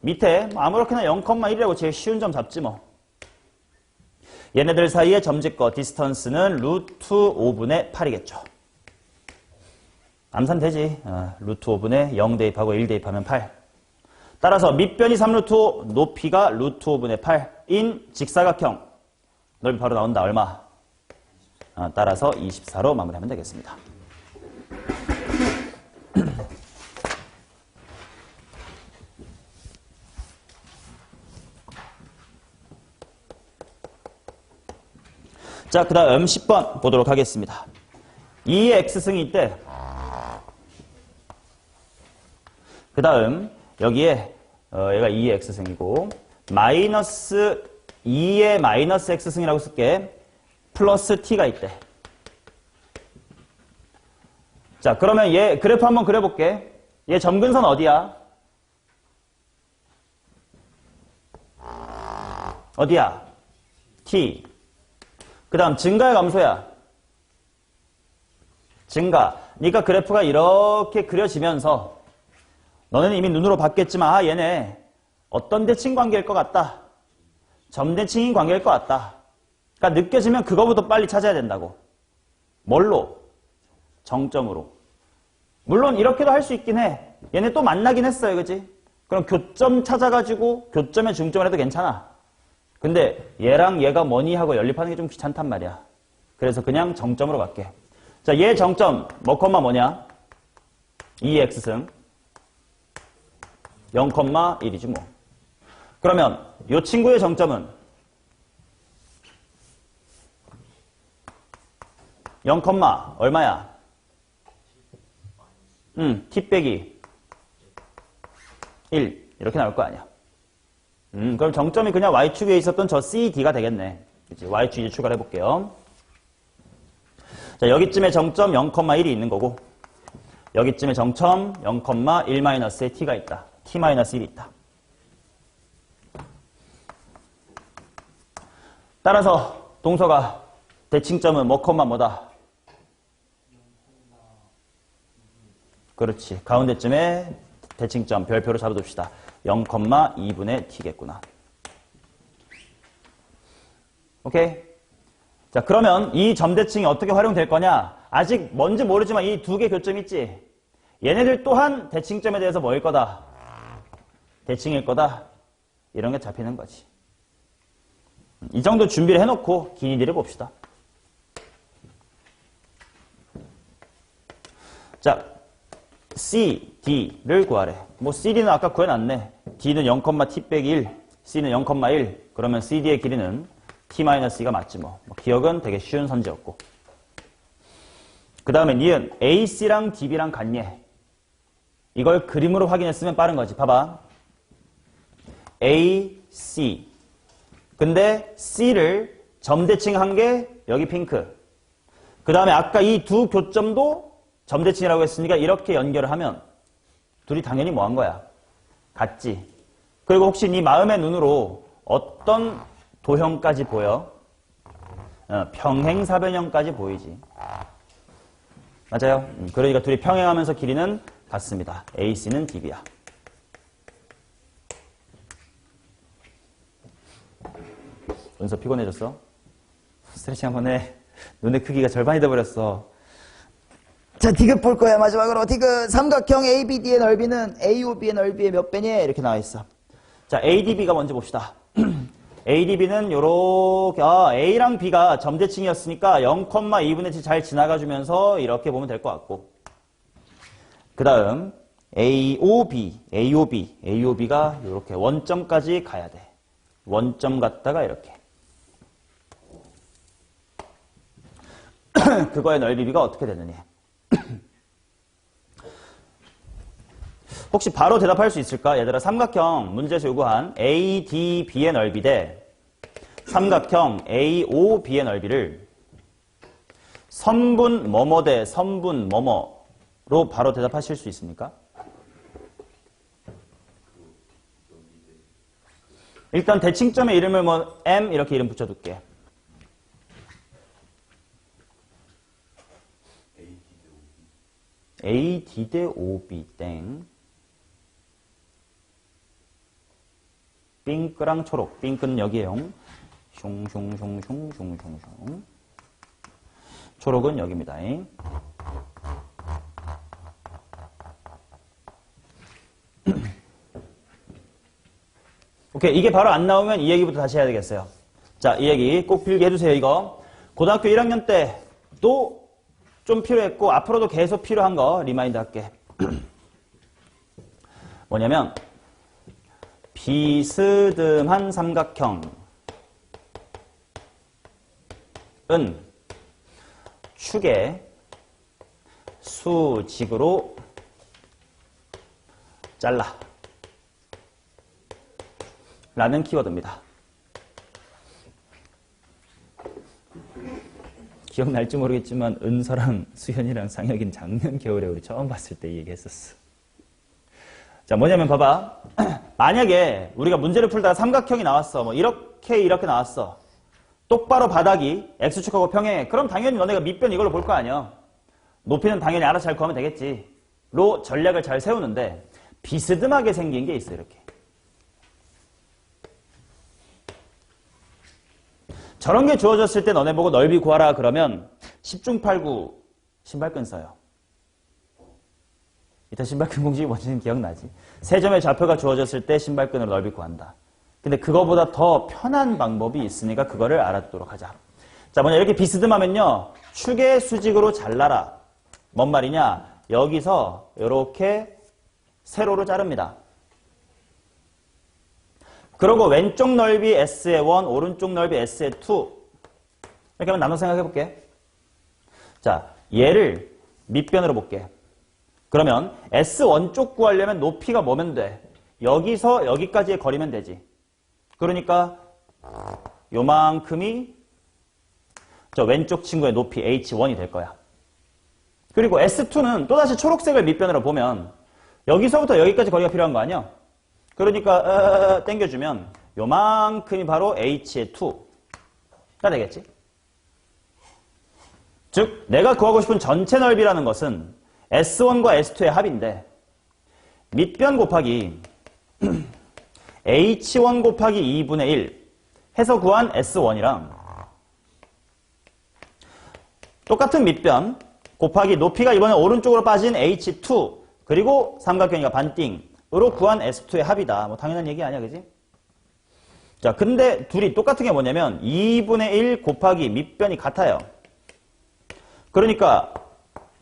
밑에 아무렇게나 0,1이라고 제일 쉬운 점 잡지 뭐. 얘네들 사이의 점 짓고 디스턴스는 루트 5분의 8이겠죠. 암산 되지. 루트 5분의 0 대입하고 1 대입하면 8. 따라서 밑변이 3루트 5, 높이가 루트 5분의 8인 직사각형. 넓이 바로 나온다. 얼마? 따라서 24로 마무리하면 되겠습니다. 자, 그 다음 10번 보도록 하겠습니다. 2의 x승이 있대. 그 다음 여기에 얘가 2의 x승이고 마이너스 2의 마이너스 x승이라고 쓸게. 플러스 t가 있대. 자, 그러면 얘 그래프 한번 그려볼게. 얘 점근선 어디야? 어디야? t. 그 다음 증가야 감소야? 증가. 그러니까 그래프가 이렇게 그려지면서 너는 이미 눈으로 봤겠지만 얘네 어떤 대칭 관계일 것 같다. 점대칭인 관계일 것 같다. 그러니까 느껴지면 그거부터 빨리 찾아야 된다고. 뭘로? 정점으로. 물론 이렇게도 할 수 있긴 해. 얘네 또 만나긴 했어요. 그치? 그럼 교점 찾아가지고 교점에 중점을 해도 괜찮아. 근데 얘랑 얘가 뭐니 하고 연립하는 게 좀 귀찮단 말이야. 그래서 그냥 정점으로 갈게. 자, 얘 정점 뭐 콤마 뭐냐? 2x승 0,1이지 뭐. 그러면 이 친구의 정점은 0, 얼마야? t 빼기 1 이렇게 나올 거 아니야. 그럼 정점이 그냥 y축에 있었던 저 CD가 되겠네. 그치? y축 1추가를 해볼게요. 자, 여기쯤에 정점 0,1이 있는 거고 여기쯤에 정점 0,1-의 t가 있다. t-1이 있다. 따라서 동서가 대칭점은 뭐 콤마 뭐다? 그렇지. 가운데쯤에 대칭점 별표로 잡아둡시다. 0,2분의 t겠구나. 오케이? 자, 그러면 이 점대칭이 어떻게 활용될 거냐? 아직 뭔지 모르지만 이 두 개 교점 있지? 얘네들 또한 대칭점에 대해서 뭐일 거다? 대칭일 거다. 이런 게 잡히는 거지. 이 정도 준비를 해놓고 길이를 봅시다. 자, C, D를 구하래. 뭐 CD는 아까 구해놨네. D는 0,t 빼기 1, C는 0,1. 그러면 CD의 길이는 t-2가 맞지 뭐. 기억은 되게 쉬운 선지였고. 그 다음에 니은 AC랑 DB랑 같냐? 이걸 그림으로 확인했으면 빠른 거지. 봐봐. AC. 근데 C를 점대칭한 게 여기 핑크. 그 다음에 아까 이 두 교점도 점대칭이라고 했으니까 이렇게 연결을 하면 둘이 당연히 뭐 한 거야? 같지. 그리고 혹시 네 마음의 눈으로 어떤 도형까지 보여? 평행사변형까지 보이지. 맞아요. 그러니까 둘이 평행하면서 길이는 같습니다. AC는 DB야. 은서 피곤해졌어? 스트레칭 한번 해. 눈의 크기가 절반이 돼버렸어. 자, 디귿 볼 거야. 마지막으로 디귿. 삼각형 ABD의 넓이는 AOB의 넓이의 몇 배니? 이렇게 나와 있어. 자, ADB가 먼저 봅시다. ADB는 요렇게 A랑 B가 점대칭이었으니까 0,2분의 1 잘 지나가주면서 이렇게 보면 될 것 같고 그 다음 AOB가 이렇게 원점까지 가야 돼. 원점 갔다가 이렇게. 그거의 넓이비가 어떻게 되느냐. 혹시 바로 대답할 수 있을까? 얘들아, 삼각형 문제에서 요구한 ADB의 넓이 대 삼각형 AOB의 넓이를 선분 뭐뭐 대 선분 뭐뭐로 바로 대답하실 수 있습니까? 일단 대칭점의 이름을 뭐 M 이렇게 이름 붙여둘게. AD 대 OB 땡. 핑크랑 초록. 핑크는 여기에요. 슝슝슝슝슝슝슝. 초록은 여기입니다. 오케이. 이게 바로 안 나오면 이 얘기부터 다시 해야 되겠어요. 자, 이 얘기 꼭 필기 해주세요. 이거 고등학교 1학년 때도 좀 필요했고 앞으로도 계속 필요한 거 리마인드 할게. 뭐냐면 비스듬한 삼각형은 축의 수직으로 잘라 라는 키워드입니다. 기억날지 모르겠지만 은서랑 수현이랑 상혁이는 작년 겨울에 우리 처음 봤을 때 이 얘기 했었어. 자, 뭐냐면 봐봐. 만약에 우리가 문제를 풀다가 삼각형이 나왔어. 뭐 이렇게 나왔어. 똑바로 바닥이 X축하고 평행해. 그럼 당연히 너네가 밑변 이걸로 볼 거 아니야. 높이는 당연히 알아서 잘 구하면 되겠지. 로 전략을 잘 세우는데 비스듬하게 생긴 게 있어. 이렇게. 저런 게 주어졌을 때 너네 보고 넓이 구하라 그러면 10중 8구 신발끈 써요. 이따 신발끈 공식이 뭔지는 기억나지? 세 점의 좌표가 주어졌을 때 신발끈으로 넓이 구한다. 근데 그거보다 더 편한 방법이 있으니까 그거를 알아두도록 하자. 자, 먼저 이렇게 비스듬하면요. 축의 수직으로 잘라라. 뭔 말이냐? 여기서 이렇게 세로로 자릅니다. 그리고 왼쪽 넓이 S의 1, 오른쪽 넓이 S의 2. 이렇게 한번 나눠 생각해 볼게. 자, 얘를 밑변으로 볼게. 그러면 S1 쪽 구하려면 높이가 뭐면 돼? 여기서 여기까지의 거리면 되지. 그러니까 요만큼이 저 왼쪽 친구의 높이 H1이 될 거야. 그리고 S2는 또다시 초록색을 밑변으로 보면 여기서부터 여기까지 거리가 필요한 거 아니야? 그러니까 당겨주면 요만큼이 바로 H의 2가 되겠지. 즉 내가 구하고 싶은 전체 넓이라는 것은 S1과 S2의 합인데 밑변 곱하기 H1 곱하기 2분의 1 해서 구한 S1이랑 똑같은 밑변 곱하기 높이가 이번에 오른쪽으로 빠진 H2 그리고 삼각형이가 반띵으로 구한 S2의 합이다. 뭐 당연한 얘기 아니야, 그지? 자, 근데 둘이 똑같은 게 뭐냐면 2분의 1 곱하기 밑변이 같아요. 그러니까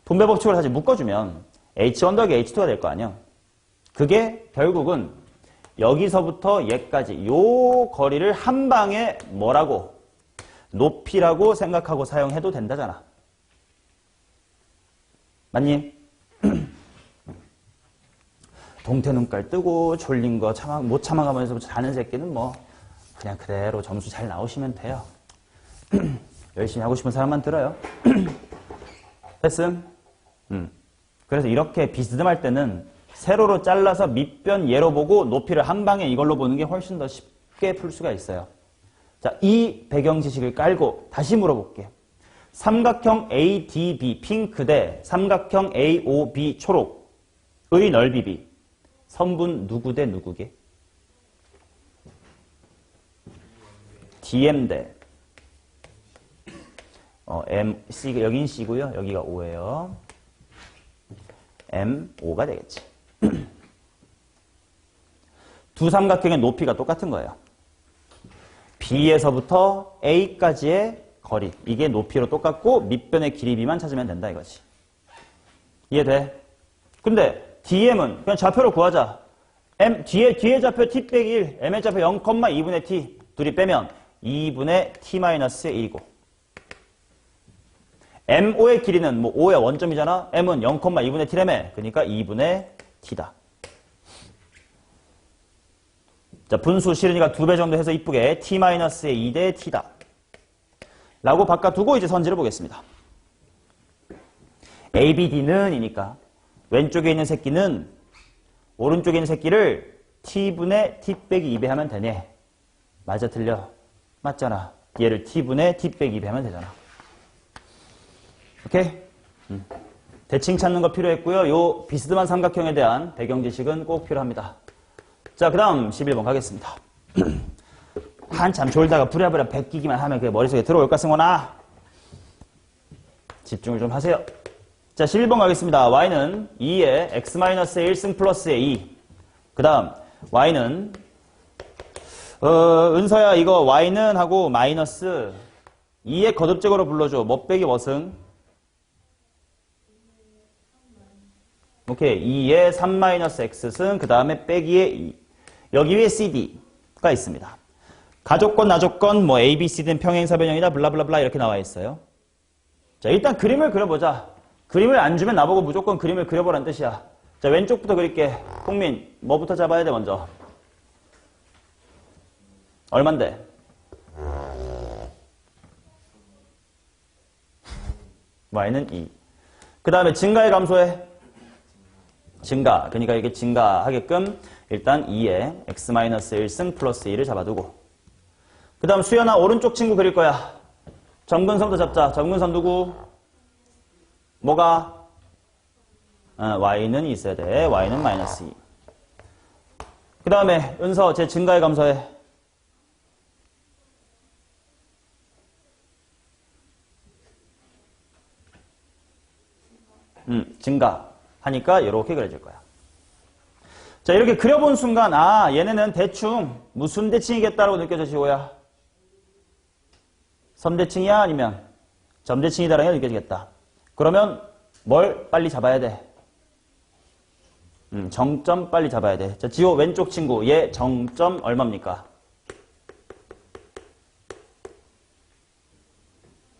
분배 법칙으로 다시 묶어주면 H1 더하기 H2가 될 거 아니야. 그게 결국은 여기서부터 얘까지 요 거리를 한 방에 뭐라고? 높이라고 생각하고 사용해도 된다잖아. 맞니? 동태 눈깔 뜨고 졸린 거 못 참아가면서 자는 새끼는 뭐 그냥 그대로 점수 잘 나오시면 돼요. 열심히 하고 싶은 사람만 들어요. 됐음? 그래서 이렇게 비스듬할 때는 세로로 잘라서 밑변 예로 보고 높이를 한 방에 이걸로 보는 게 훨씬 더 쉽게 풀 수가 있어요. 자, 이 배경 지식을 깔고 다시 물어볼게. 삼각형 ADB 핑크 대 삼각형 AOB 초록의 넓이비 선분 누구 대 누구게? DM 대 M, C, 여긴 C고요. 여기가 O예요. M, O가 되겠지. 두 삼각형의 높이가 똑같은 거예요. B에서부터 A까지의 거리. 이게 높이로 똑같고 밑변의 길이비만 찾으면 된다 이거지. 이해돼? 근데 dm은 그냥 좌표로 구하자. m 뒤에 좌표 t 빼기 1, m의 좌표 0,2분의 t 둘이 빼면 2분의 t-1이고 MO의 길이는 뭐 5의 원점이잖아. M은 0,2분의 t라며. 그러니까 2분의 t다. 자, 분수 실은이가 2배 정도 해서 이쁘게 t-의 2대 t다. 라고 바꿔두고 이제 선지를 보겠습니다. ABD는 이니까 왼쪽에 있는 새끼는 오른쪽에 있는 새끼를 t분의 t 빼기 2배 하면 되네. 맞아 틀려? 맞잖아. 얘를 t분의 t 빼기 2배 하면 되잖아. 오케이? 대칭 찾는 거 필요했고요. 요 비스듬한 삼각형에 대한 배경 지식은 꼭 필요합니다. 자, 그 다음 11번 가겠습니다. 한참 졸다가 부랴부랴 베끼기만 하면 그게 머릿속에 들어올까 승원아? 집중을 좀 하세요. 자, 11번 가겠습니다. y는 2의 x-의 1승 플러스의 2. 그 다음 y는 은서야 이거 y는 하고 마이너스 2의 거듭적으로 불러줘. 뭐 빼기 뭐승? 오케이. 2의 3-x승 그 다음에 빼기의 2. 여기 위에 cd가 있습니다. 가조건, 나조건, 뭐 a, b, c는 평행사변형이다 블라블라블라 이렇게 나와 있어요. 자, 일단 그림을 그려보자. 그림을 안 주면 나보고 무조건 그림을 그려보라는 뜻이야. 자, 왼쪽부터 그릴게. 홍민, 뭐부터 잡아야 돼 먼저? 얼만데? y는 2. 그 다음에 증가에 감소해? 증가. 그러니까 이게 증가하게끔 일단 2에 x-1승 플러스 2를 잡아두고 그 다음 수연아 오른쪽 친구 그릴 거야. 점근선부터 잡자. 점근선 누구? 뭐가? y는 있어야 돼. y는 마이너스 2. 그 다음에 은서 제 증가에 감소해. 증가하니까 이렇게 그려질 거야. 자, 이렇게 그려본 순간 아 얘네는 대충 무슨 대칭이겠다라고 느껴지시고요. 선대칭이야 아니면 점대칭이다라는 게 느껴지겠다. 그러면 뭘 빨리 잡아야 돼? 정점 빨리 잡아야 돼. 자, 지호 왼쪽 친구 얘 정점 얼마입니까?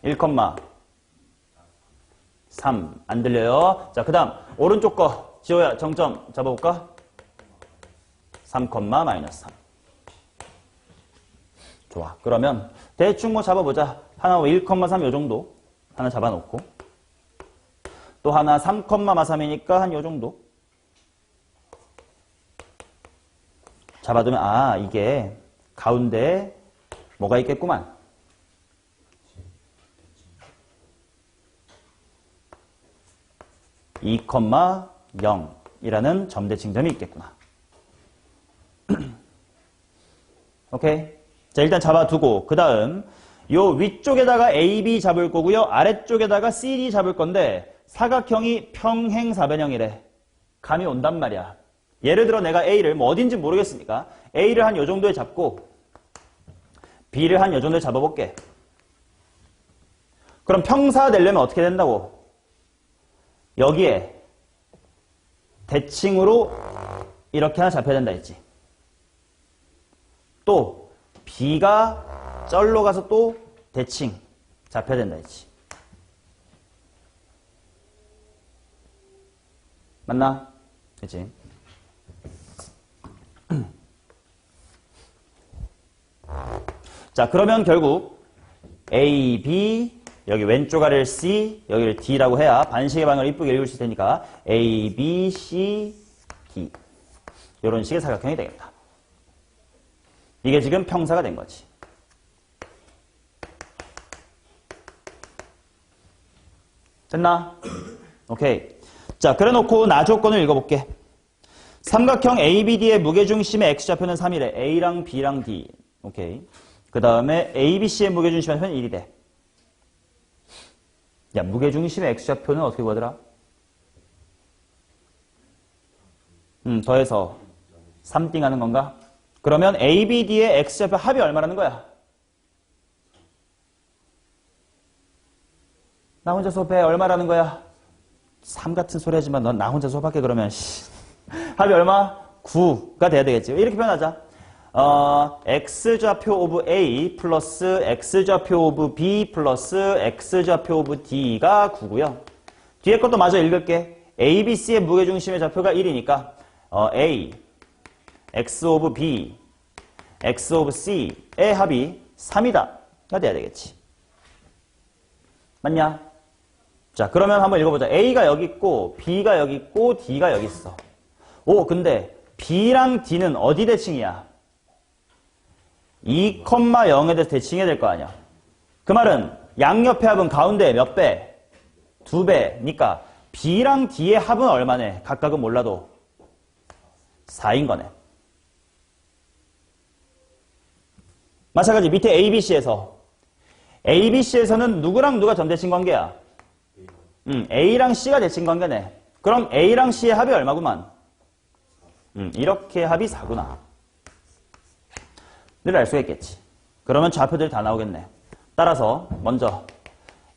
1,3 안 들려요? 자, 그 다음 오른쪽 거 지호야 정점 잡아볼까? 3,-3 좋아. 그러면 대충 뭐 잡아보자. 하나 1,3 요 정도 하나 잡아놓고 또 하나 3,3이니까 한 요 정도 잡아두면 아 이게 가운데에 뭐가 있겠구만. (2,0이라는 점대칭점이 있겠구나. 오케이. 자, 일단 잡아두고 그 다음 요 위쪽에다가 AB 잡을 거고요. 아래쪽에다가 CD 잡을 건데 사각형이 평행사변형이래. 감이 온단 말이야. 예를 들어 내가 A를 뭐 어딘지 모르겠으니까 A를 한 요 정도에 잡고 B를 한 요 정도에 잡아볼게. 그럼 평사 되려면 어떻게 된다고? 여기에 대칭으로 이렇게 하나 잡혀야 된다 했지. 또 B가 쩔로 가서 또 대칭 잡혀야 된다 했지. 맞나? 그치? 자, 그러면 결국 A, B, 여기 왼쪽 아래를 C, 여기를 D라고 해야 반식의 방을 이쁘게 읽을 수 있을 테니까 A, B, C, D 이런 식의 사각형이 되겠다. 이게 지금 평사가 된 거지. 됐나? 오케이. 자, 그래놓고 나 조건을 읽어볼게. 삼각형 ABD의 무게중심의 X좌표는 3이래. A랑 B랑 D. 오케이. 그 다음에 ABC의 무게중심은 1이래. 야, 무게중심의 X좌표는 어떻게 구하더라? 더해서 3띵 하는 건가? 그러면 ABD의 X좌표 합이 얼마라는 거야? 나 혼자 수업해 얼마라는 거야? 3 같은 소리 하지만 넌 나 혼자 수업할게 그러면 합이 얼마? 9가 돼야 되겠지. 이렇게 표현하자. x좌표 오브 a 플러스 x좌표 오브 b 플러스 x좌표 오브 d가 9고요. 뒤에 것도 마저 읽을게. a, b, c의 무게중심의 좌표가 1이니까 a, x 오브 b, x 오브 c의 합이 3이다 가 돼야 되겠지. 맞냐? 자, 그러면 한번 읽어보자. a가 여기 있고 b가 여기 있고 d가 여기 있어. 오, 근데 b랑 d는 어디 대칭이야? 2,0에 대해서 대칭해야 될 거 아니야. 그 말은 양옆의 합은 가운데 몇 배? 2배니까 b랑 d의 합은 얼마네? 각각은 몰라도 4인 거네. 마찬가지 밑에 ABC에서 ABC에서는 누구랑 누가 점대칭 관계야? A랑 C가 대칭 관계네. 그럼 A랑 C의 합이 얼마구만? 이렇게 합이 4구나. 늘 알 수가 있겠지. 그러면 좌표들이 다 나오겠네. 따라서 먼저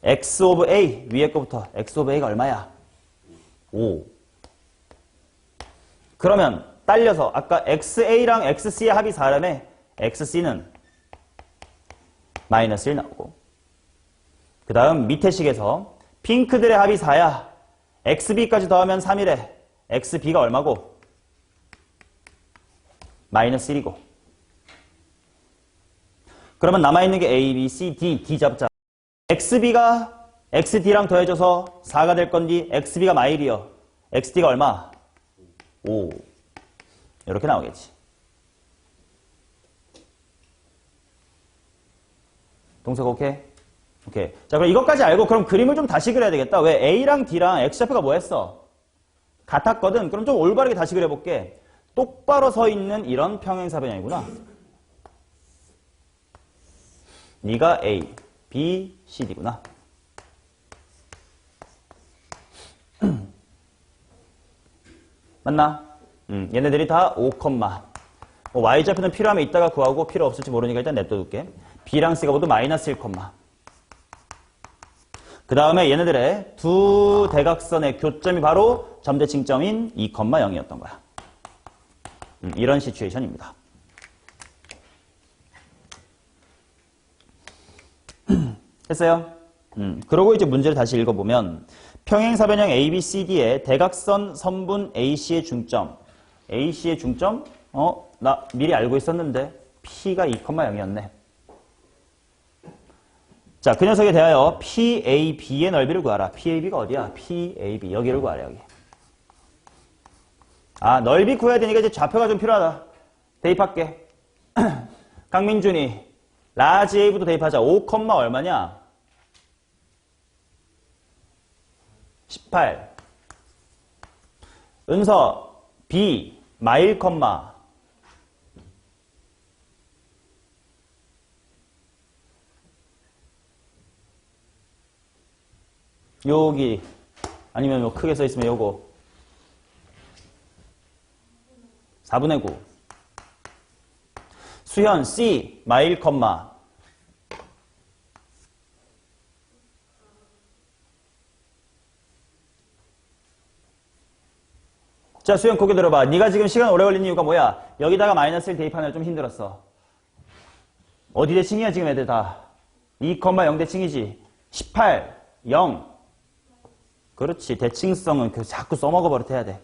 x 오브 a 위에 거부터 x 오브 a가 얼마야? 5. 그러면 딸려서 아까 xa랑 xc의 합이 4라며 xc는 마이너스 1 나오고 그 다음 밑에 식에서 핑크들의 합이 4야. xb까지 더하면 3이래. xb가 얼마고? 마이너스 1이고 그러면 남아있는 게 a, b, c, d 잡자. xb가 xd랑 더해져서 4가 될 건디 xb가 마일이요. xd가 얼마? 5. 이렇게 나오겠지. 동석 오케이? 오케이. 자, 그럼 이것까지 알고 그럼 그림을 좀 다시 그려야 되겠다. 왜? A랑 D랑 X좌표가 뭐 했어? 같았거든. 그럼 좀 올바르게 다시 그려볼게. 똑바로 서 있는 이런 평행사변형이구나. 네가 A, B, C, D구나. 맞나? 얘네들이 다 5, Y좌표는 필요하면 이따가 구하고 필요 없을지 모르니까 일단 냅둬둘게. B랑 C가 모두 마이너스 1, 그 다음에 얘네들의 두 대각선의 교점이 바로 점대칭점인 2, 0이었던 거야. 이런 시츄에이션입니다. 했어요? 그러고 이제 문제를 다시 읽어보면 평행사변형 ABCD의 대각선 선분 AC의 중점. AC의 중점? 나 미리 알고 있었는데 P가 2, 0이었네. 자, 그 녀석에 대하여 PAB의 넓이를 구하라. PAB가 어디야? PAB. 여기를 구하라, 여기. 아, 넓이 구해야 되니까 이제 좌표가 좀 필요하다. 대입할게. 강민준이 라지 A부터 대입하자. 5, 얼마냐? 18. 은서 B 마일, 여기 아니면 뭐 크게 써 있으면 요거 4분의 9. 수현 C 마일, 자, 수현 고개 들어봐. 네가 지금 시간 오래 걸리는 이유가 뭐야? 여기다가 마이너스 1 대입하느라 좀 힘들었어. 어디 대칭이야 지금 애들 다? 2, 0 대칭이지. 18, 0. 그렇지. 대칭성은 자꾸 써먹어 버릇해야 돼.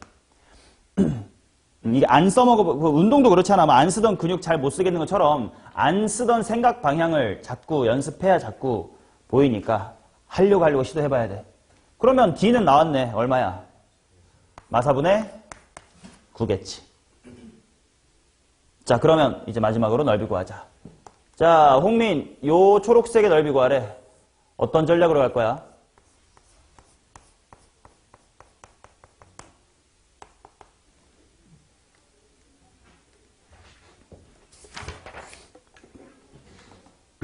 이게 안 써먹어, 운동도 그렇잖아. 안 쓰던 근육 잘 못 쓰겠는 것처럼 안 쓰던 생각 방향을 자꾸 연습해야 자꾸 보이니까 하려고 시도해봐야 돼. 그러면 D는 나왔네. 얼마야? 마사분의 9겠지. 자, 그러면 이제 마지막으로 넓이 구하자. 자, 홍민, 요 초록색의 넓이 구하래. 어떤 전략으로 갈 거야?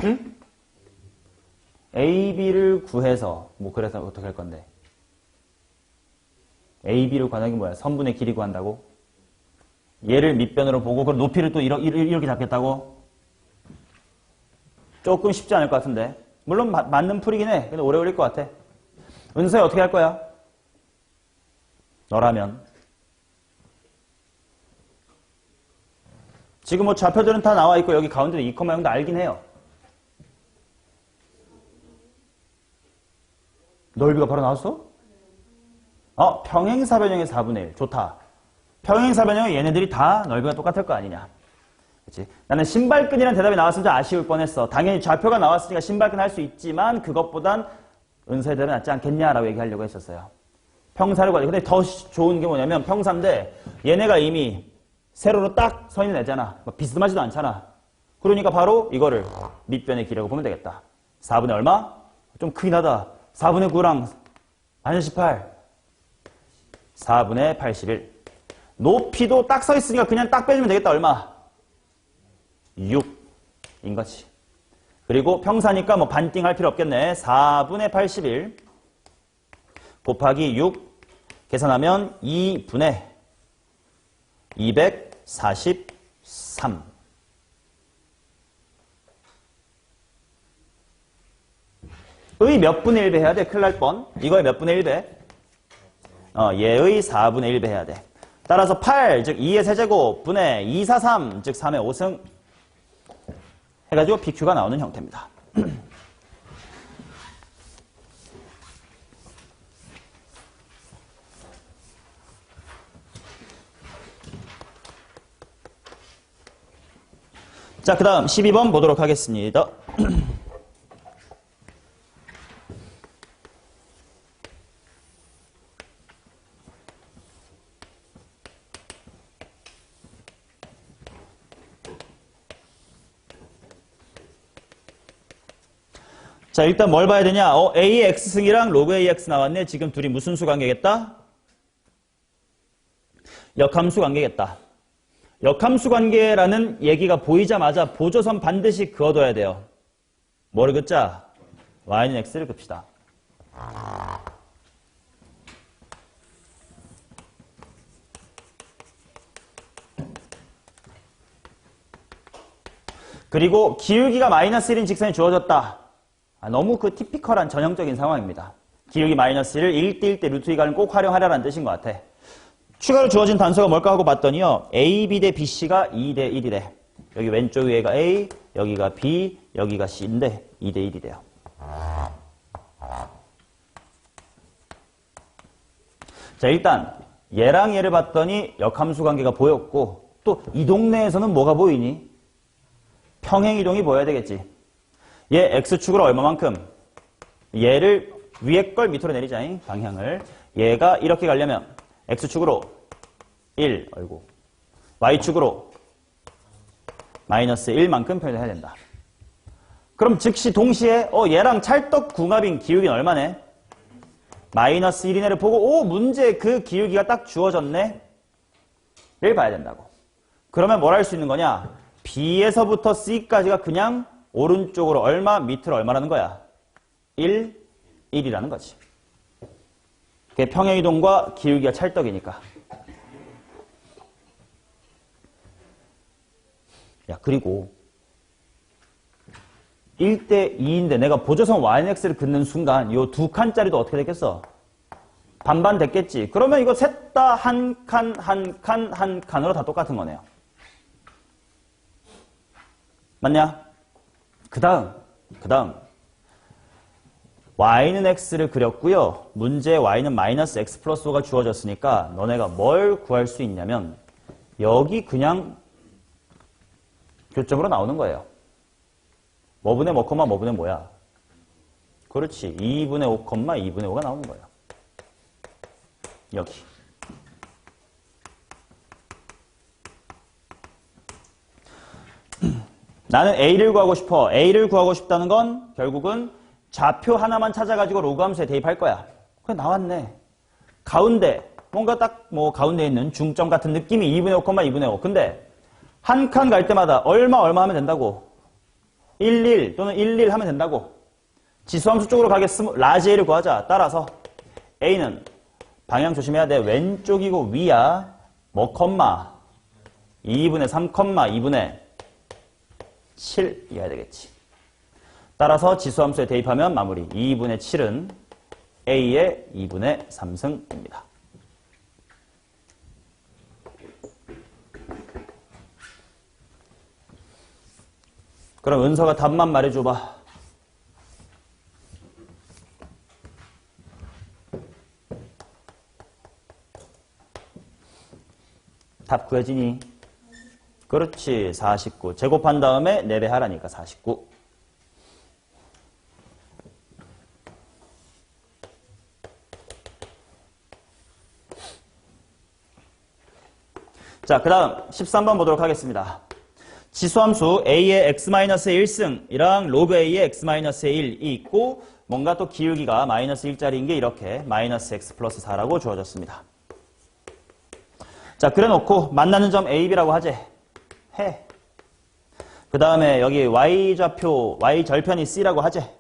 응? AB를 구해서 뭐 그래서 어떻게 할 건데? AB를 구하는 게 뭐야? 선분의 길이 구한다고? 얘를 밑변으로 보고 그럼 높이를 또 이렇게 잡겠다고? 조금 쉽지 않을 것 같은데. 물론 맞는 풀이긴 해. 근데 오래 걸릴 것 같아. 은서야 어떻게 할 거야? 너라면. 지금 뭐 좌표들은 다 나와 있고 여기 가운데도 2,0도 알긴 해요. 넓이가 바로 나왔어? 평행사변형의 4분의 1. 좋다. 평행사변형의 얘네들이 다 넓이가 똑같을 거 아니냐. 그치? 나는 신발끈이라는 대답이 나왔으면 좀 아쉬울 뻔했어. 당연히 좌표가 나왔으니까 신발끈 할 수 있지만 그것보단 은서의 대답이 낫지 않겠냐라고 얘기하려고 했었어요. 평사를 가지고. 근데 더 좋은 게 뭐냐면 평사인데 얘네가 이미 세로로 딱 서 있는 애잖아. 비스듬하지도 않잖아. 그러니까 바로 이거를 밑변의 길이라고 보면 되겠다. 4분의 얼마? 좀 크긴 하다. 4분의 9랑 마이너스 18. 4분의 81. 높이도 딱 서 있으니까 그냥 딱 빼주면 되겠다. 얼마? 6인 거지. 그리고 평사니까 뭐 반띵 할 필요 없겠네. 4분의 81 곱하기 6 계산하면 2분의 243. 의 몇 분의 1배 해야 돼? 큰일 날 뻔. 이거의 몇 분의 1배? 얘의 4분의 1배 해야 돼. 따라서 8, 즉 2의 세제곱 분의 243, 즉 3의 5승 해가지고 PQ가 나오는 형태입니다. 자, 그 다음 12번 보도록 하겠습니다. 자, 일단 뭘 봐야 되냐? A의 X승이랑 로그 AX 나왔네. 지금 둘이 무슨 수 관계겠다? 역함수 관계겠다. 역함수 관계라는 얘기가 보이자마자 보조선 반드시 그어둬야 돼요. 뭐를 긋자? Y는 X를 긋시다. 그리고 기울기가 마이너스 1인 직선이 주어졌다. 너무 그 티피컬한 전형적인 상황입니다. 기울기 마이너스 1을 1대 1대 루트 2가는 꼭 활용하라는 뜻인 것 같아. 추가로 주어진 단서가 뭘까 하고 봤더니요. A, B 대 BC가 2대 1이래. 여기 왼쪽 위에가 A, 여기가 B, 여기가 C인데 2대 1이래요. 자, 일단 얘랑 얘를 봤더니 역함수 관계가 보였고 또 이 동네에서는 뭐가 보이니? 평행이동이 보여야 되겠지. 얘 X축으로 얼마만큼? 얘를 위에 걸 밑으로 내리자. 방향을. 얘가 이렇게 가려면 X축으로 1, Y축으로 마이너스 1만큼 표현해야 된다. 그럼 즉시 동시에 얘랑 찰떡궁합인 기울기는 얼마네? 마이너스 1이네를 보고 문제에 그 기울기가 딱 주어졌네? 를 봐야 된다고. 그러면 뭘 할 수 있는 거냐? B에서부터 C까지가 그냥 오른쪽으로 얼마, 밑으로 얼마라는 거야? 1, 1이라는 거지. 그게 평행이동과 기울기가 찰떡이니까. 야, 그리고 1대 2인데 내가 보조선 YNX를 긋는 순간 이 두 칸짜리도 어떻게 됐겠어? 반반 됐겠지. 그러면 이거 셋 다 한 칸, 한 칸, 한 칸으로 다 똑같은 거네요. 맞냐? 그 다음 y는 x를 그렸고요. 문제에 y는 마이너스 x 플러스 5가 주어졌으니까 너네가 뭘 구할 수 있냐면 여기 그냥 교점으로 나오는 거예요. 뭐분의 뭐 콤마 뭐분의 뭐야? 그렇지. 2분의 5 콤마 2분의 5가 나오는 거예요. 여기. 나는 A를 구하고 싶어. A를 구하고 싶다는 건 결국은 좌표 하나만 찾아가지고 로그 함수에 대입할 거야. 그래, 나왔네. 가운데, 뭔가 딱 가운데 있는 중점 같은 느낌이 2분의 5, 2분의 5. 근데 한 칸 갈 때마다 얼마 하면 된다고? 1, 1 또는 1, 1 하면 된다고. 지수함수 쪽으로 가겠으면 라지 A를 구하자. 따라서 A는 방향 조심해야 돼. 왼쪽이고 위야. 뭐 콤마 2분의 3 콤마 2분의 7 이어야 되겠지. 따라서 지수함수에 대입하면 마무리. 2분의 7은 A의 2분의 3승입니다. 그럼 은서가 답만 말해줘봐. 답 구해지니? 그렇지. 49. 제곱한 다음에 4배 하라니까 49. 자, 그 다음 13번 보도록 하겠습니다. 지수함수 a의 x-의 1승이랑 로그 a의 x-의 1이 있고 뭔가 또 기울기가 마이너스 1짜리인 게 이렇게 마이너스 x 플러스 4라고 주어졌습니다. 자, 그래 놓고 만나는 점 a, b라고 하재. 해. 그 다음에 여기 y좌표, y절편이 c라고 하재.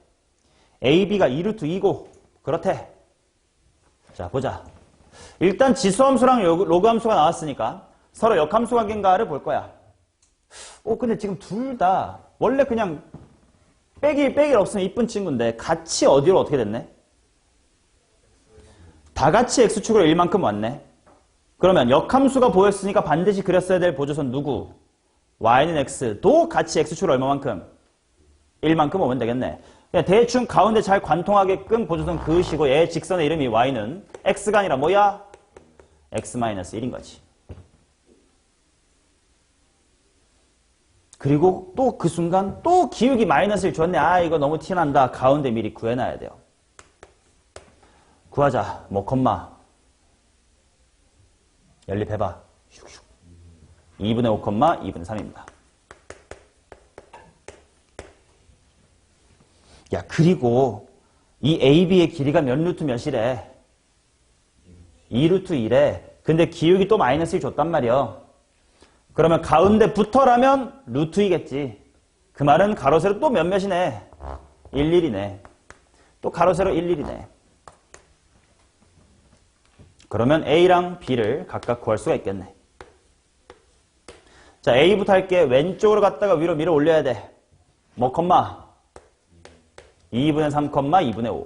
a, b가 2루트 2고 그렇대. 자, 보자. 일단 지수함수랑 로그함수가 나왔으니까 서로 역함수 관계인가를 볼 거야. 근데 지금 둘 다 원래 그냥 빼길 없으면 이쁜 친구인데 같이 어디로 어떻게 됐네? 다 같이 x축으로 1만큼 왔네. 그러면 역함수가 보였으니까 반드시 그렸어야 될 보조선 누구? y는 x도 같이 x축으로 얼마만큼? 1만큼 오면 되겠네. 그냥 대충 가운데 잘 관통하게끔 보조선 그으시고 얘 직선의 이름이 y는 x가 아니라 뭐야? x-1인 거지. 그리고 또 그 순간 또 기울기 마이너스 1 줬네. 이거 너무 티난다. 가운데 미리 구해놔야 돼요. 구하자. 뭐 콤마 연립해봐. 2분의 5, 2분의 3입니다. 야, 그리고 이 AB의 길이가 몇 루트 몇이래? 2루트 1에. 근데 기울기 또 마이너스 1 줬단 말이야. 그러면 가운데부터라면 루트 2겠지. 그 말은 가로 세로 또 몇몇이네. 1, 1이네. 또 가로 세로 1, 1이네. 그러면 A랑 B를 각각 구할 수가 있겠네. 자, A부터 할게. 왼쪽으로 갔다가 위로 밀어 올려야 돼. 뭐 콤마? 2분의 3, 2분의 5.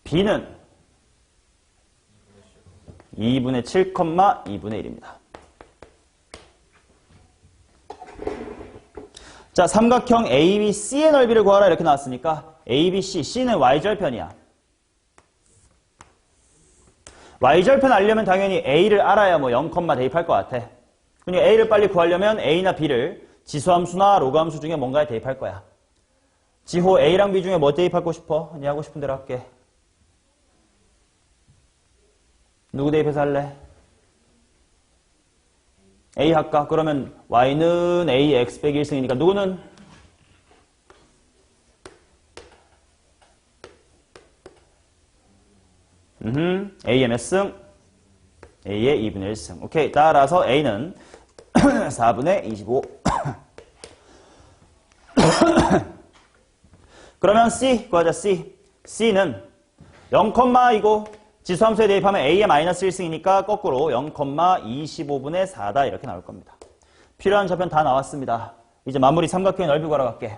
B는 2분의 7, 2분의 1입니다. 자, 삼각형 ABC의 넓이를 구하라 이렇게 나왔으니까 ABC, C는 Y절편이야. Y절편 알려면 당연히 A를 알아야 뭐 0, 대입할 것 같아. 그러니까 A를 빨리 구하려면 A나 B를 지수함수나 로그함수 중에 뭔가에 대입할 거야. 지호 A랑 B 중에 뭐 대입하고 싶어? 네 하고 싶은 대로 할게. 누구 대입해서 할래? A 할까? 그러면 Y는 A, X 빼기 1승이니까 누구는? A의 몇 승? A의 2분의 1승. 오케이. 따라서 A는 4분의 25. 그러면 C 구하자. C는 0,이고 지수함수에 대입하면 A의 마이너스 1승이니까 거꾸로 0,25분의 4다 이렇게 나올 겁니다. 필요한 좌편 다 나왔습니다. 이제 마무리 삼각형의 넓이 구하러 갈게.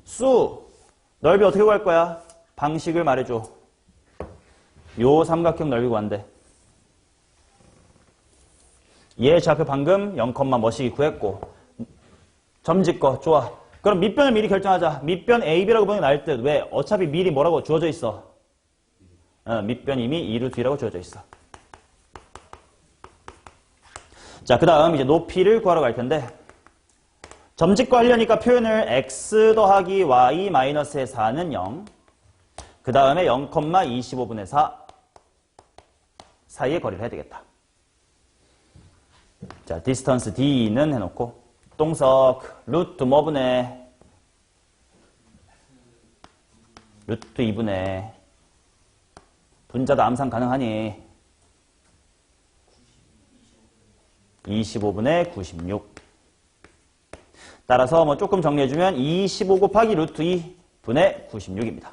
수 넓이 어떻게 구할 거야? 방식을 말해줘. 요 삼각형 넓이 구한대. 얘 좌표 방금 0, 뭐시기 구했고 점 짓고 좋아. 그럼 밑변을 미리 결정하자. 밑변 AB라고 보는 게 나을 듯. 왜? 어차피 미리 뭐라고 주어져 있어? 밑변 이미 2루트 2라고 주어져 있어. 자, 그 다음 이제 높이를 구하러 갈 텐데 점 짓고 하려니까 표현을 x 더하기 y 마이너스의 4는 0. 그 다음에 0,25분의 4 사이의 거리를 해야 되겠다. 자, 디스턴스 d는 해놓고 동석 루트 뭐분의 루트 2분의 분자도 암산 가능하니 25분의 96. 따라서 뭐 조금 정리해주면 25 곱하기 루트 2분의 96입니다.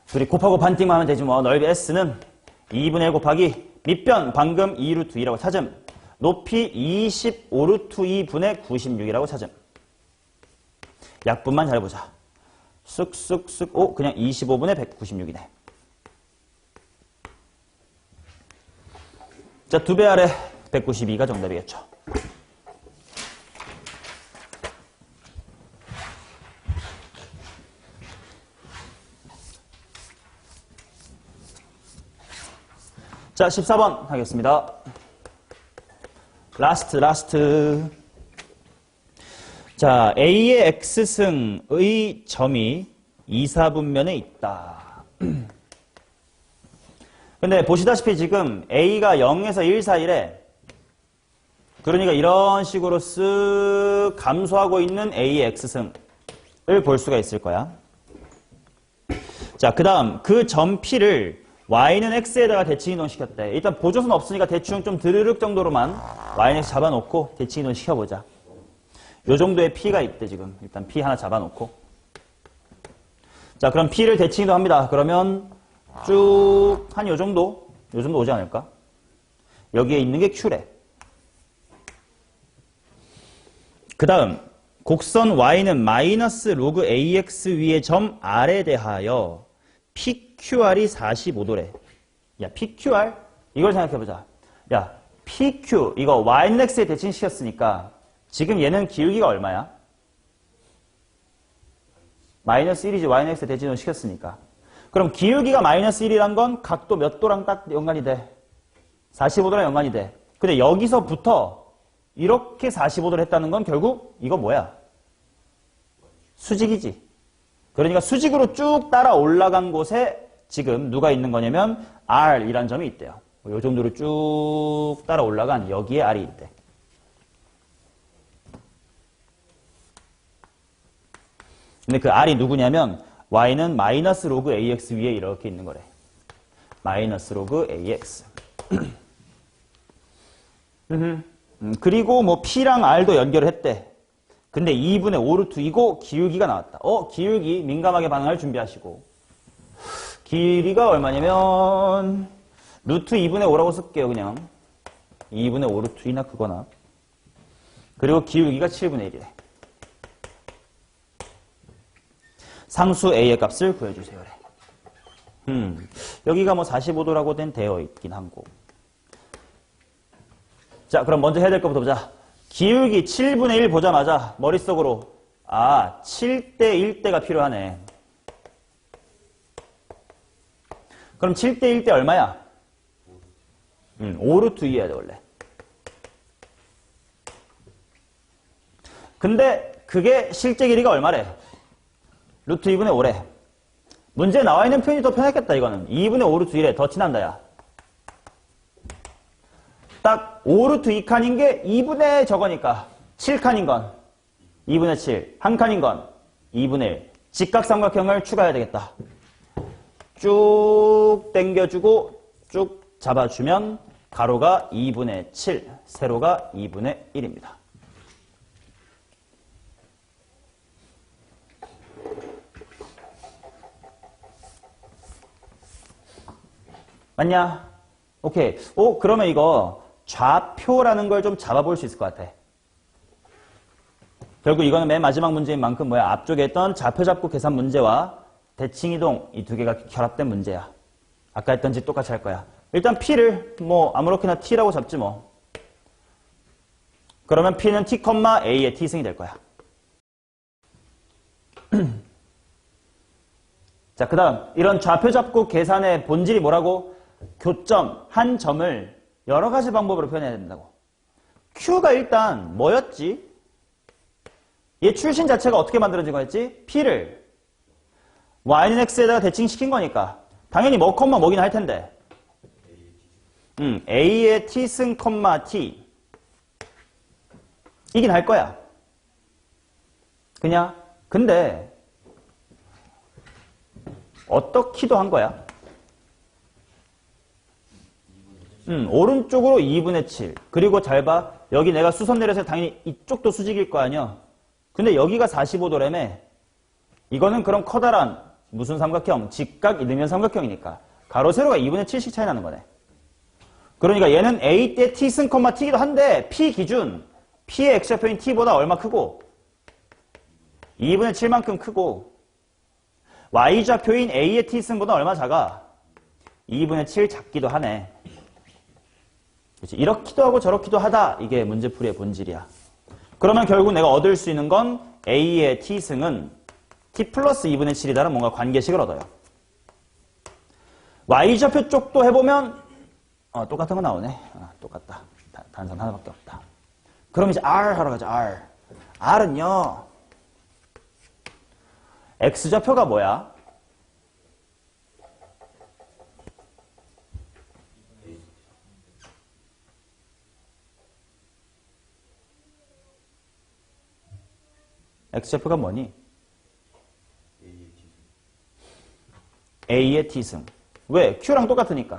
둘이 곱하고 반띵만 하면 되지 뭐. 넓이 S는 2분의 1 곱하기 밑변 방금 2루트 2라고 찾음. 높이 25루트 2분의 96이라고 찾음. 약분만 잘 보자. 쓱쓱쓱. 그냥 25분의 196이네. 자, 2배 아래 192가 정답이겠죠. 자, 14번 하겠습니다. 라스트. 자, A의 X승의 점이 2, 4분면에 있다. 근데 보시다시피 지금 A가 0에서 1 사이래. 그러니까 이런 식으로 쓱 감소하고 있는 A의 X승을 볼 수가 있을 거야. 자, 그 다음 그 점 P를 Y는 X에다가 대칭 이동시켰대. 일단 보조선 없으니까 대충 좀 드르륵 정도로만 Y는 X 잡아놓고 대칭 이동 시켜보자. 요 정도의 P가 있대 지금. 일단 P 하나 잡아놓고. 자, 그럼 P를 대칭 이동합니다. 그러면 쭉 한 요 정도 오지 않을까? 여기에 있는 게 Q래. 그 다음 곡선 Y는 마이너스 로그 AX 위의 점 R에 대하여 PQR이 45도래. 야, PQR? 이걸 생각해보자. 야, PQ, 이거 Y는 X에 대칭시켰으니까 지금 얘는 기울기가 얼마야? 마이너스 1이지. Y는 X에 대칭을 시켰으니까. 그럼 기울기가 마이너스 1이란 건 각도 몇 도랑 딱 연관이 돼? 45도랑 연관이 돼. 근데 여기서부터 이렇게 45도를 했다는 건 결국 이거 뭐야? 수직이지. 그러니까 수직으로 쭉 따라 올라간 곳에 지금 누가 있는 거냐면 R이란 점이 있대요. 이 정도로 쭉 따라 올라간 여기에 R이 있대. 근데 그 R이 누구냐면 Y는 마이너스 로그 AX 위에 이렇게 있는 거래. 마이너스 로그 AX. 그리고 뭐 P랑 R도 연결을 했대. 근데 2분의 5루트이고 기울기가 나왔다. 기울기 민감하게 반응할 준비하시고. 길이가 얼마냐면 루트 2분의 5라고 쓸게요. 그냥 2분의 5루트이나 그거나. 그리고 기울기가 7분의 1이래. 상수 A의 값을 구해주세요. 여기가 뭐 45도라고 되어 있긴 한고. 자, 그럼 먼저 해야 될 것부터 보자. 기울기 7분의 1 보자마자 머릿속으로 7대 1대가 필요하네. 그럼 7대 1대 얼마야? 5루트 2해야 돼 원래. 근데 그게 실제 길이가 얼마래? 루트 2분의 5래. 문제에 나와 있는 표현이 더 편했겠다 이거는. 2분의 5루트 1에 더 티난다 야. 딱 5루트 2칸인 게 2분의 저거니까 7칸인 건 2분의 7, 한 칸인 건 2분의 1. 직각삼각형을 추가해야 되겠다. 쭉 당겨주고 쭉 잡아주면 가로가 2분의 7, 세로가 2분의 1입니다. 맞냐? 오케이. 그러면 이거 좌표라는 걸 좀 잡아볼 수 있을 것 같아. 결국 이거는 맨 마지막 문제인 만큼 뭐야? 앞쪽에 했던 좌표 잡고 계산 문제와 대칭이동 이 두 개가 결합된 문제야. 아까 했던 지 똑같이 할 거야. 일단 P를 뭐 아무렇게나 T라고 잡지 뭐. 그러면 P는 T, A의 T승이 될 거야. 자, 그 다음 이런 좌표 잡고 계산의 본질이 뭐라고? 교점, 한 점을 여러 가지 방법으로 표현해야 된다고. Q가 일단 뭐였지? 얘 출신 자체가 어떻게 만들어진 거였지? P를 Y는 X에다가 대칭시킨 거니까 당연히 뭐긴 할 텐데 A의 T승, T 이긴 할 거야. 그냥 근데 어떻기도 한 거야? 오른쪽으로 2분의 7. 그리고 잘 봐. 여기 내가 수선 내려서 당연히 이쪽도 수직일 거 아니야. 근데 여기가 45도라며. 이거는 그럼 커다란 무슨 삼각형? 직각 이등변 삼각형이니까. 가로 세로가 2분의 7씩 차이 나는 거네. 그러니까 얘는 A 때 T승, T이기도 한데 P 기준 P의 X좌표인 T보다 얼마 크고 2분의 7만큼 크고 Y좌표인 A의 T승보다 얼마 작아? 2분의 7 작기도 하네. 그치? 이렇기도 하고 저렇기도 하다. 이게 문제풀이의 본질이야. 그러면 결국 내가 얻을 수 있는 건 A의 T승은 T 플러스 2분의 7이다라는 뭔가 관계식을 얻어요. Y좌표 쪽도 해보면 똑같은 거 나오네. 똑같다. 단선 하나밖에 없다. 그럼 이제 R 하러 가자. R. R은요. X좌표가 뭐야? X좌표가 뭐니? A의 T승. 왜? Q랑 똑같으니까.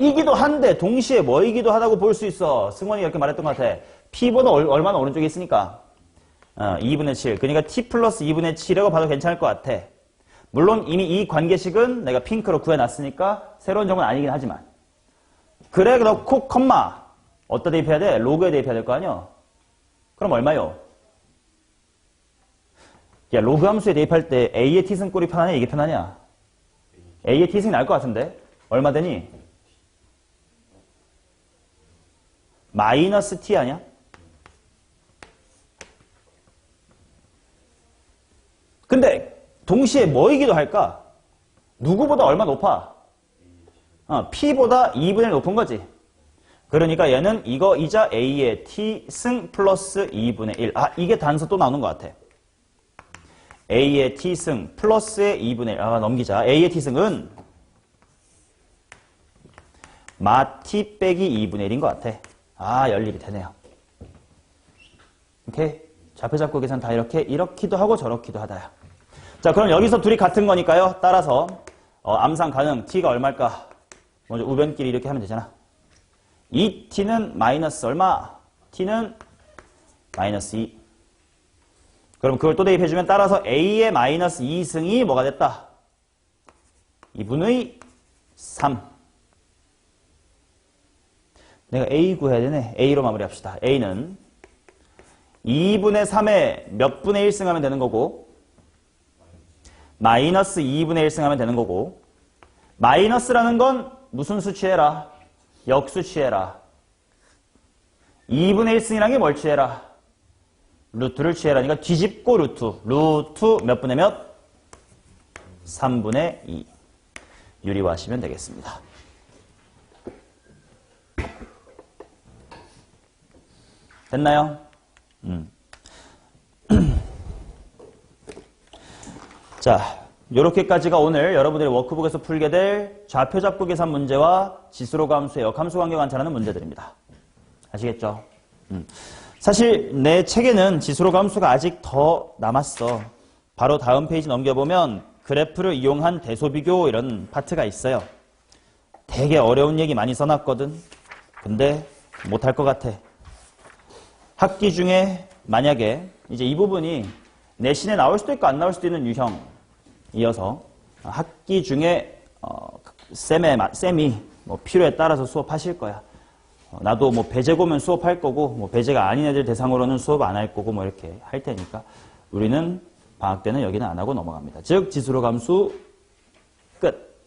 이기도 한데 동시에 뭐이기도 하다고 볼 수 있어. 승원이가 이렇게 말했던 것 같아. P보다 얼마나 오른쪽에 있으니까? 2분의 7. 그러니까 T 플러스 2분의 7이라고 봐도 괜찮을 것 같아. 물론 이미 이 관계식은 내가 핑크로 구해놨으니까 새로운 정보는 아니긴 하지만. 그래 넣고 컴마. 어디다 대입해야 돼? 로그에 대입해야 될 거 아니야? 그럼 얼마요? 야, 로그 함수에 대입할 때 A의 T승 꼴이 편하냐? 이게 편하냐? A의 T승이 나을 것 같은데? 얼마 되니? 마이너스 T 아니야? 근데 동시에 뭐이기도 할까? 누구보다 얼마 높아? P보다 2분의 1 높은 거지. 그러니까 얘는 이거이자 A의 T승 플러스 2분의 1. 이게 단서 또 나오는 것 같아. A의 T승 플러스의 2분의 1. 넘기자. A의 T승은 마 T 빼기 2분의 1인 것 같아. 연립이 되네요. 오케이? 좌표 잡고 계산 다 이렇기도 하고 저렇기도 하다야. 자, 그럼 여기서 둘이 같은 거니까요. 따라서 암산 가능. T가 얼마일까? 먼저 우변끼리 이렇게 하면 되잖아. 이 T는 마이너스 얼마? T는 마이너스 2. 그럼 그걸 또 대입해주면 따라서 A의 마이너스 2승이 뭐가 됐다? 2분의 3. 내가 A 구해야 되네. A로 마무리합시다. A는 2분의 3에 몇 분의 1승 하면 되는 거고 마이너스 2분의 1승 하면 되는 거고 마이너스라는 건 무슨 수 취해라? 역수 취해라. 2분의 1승이라는 게 뭘 취해라? 루트를 취해라니까 뒤집고 루트 몇 분의 몇? 3분의 2 유리화하시면 되겠습니다. 됐나요? 자, 요렇게까지가 오늘 여러분들이 워크북에서 풀게 될 좌표 잡고 계산 문제와 지수로 함수의 역함수 관계 관찰하는 문제들입니다. 아시겠죠? 사실 내 책에는 지수로 함수가 아직 더 남았어. 바로 다음 페이지 넘겨보면 그래프를 이용한 대소비교 이런 파트가 있어요. 되게 어려운 얘기 많이 써놨거든. 근데 못할 것 같아. 학기 중에 만약에 이제 이 부분이 내신에 나올 수도 있고 안 나올 수도 있는 유형이어서 학기 중에 쌤이 뭐 필요에 따라서 수업하실 거야. 나도 뭐 배제고면 수업할 거고 뭐 배제가 아닌 애들 대상으로는 수업 안 할 거고 뭐 이렇게 할 테니까 우리는 방학 때는 여기는 안 하고 넘어갑니다. 즉 지수로 함수 끝.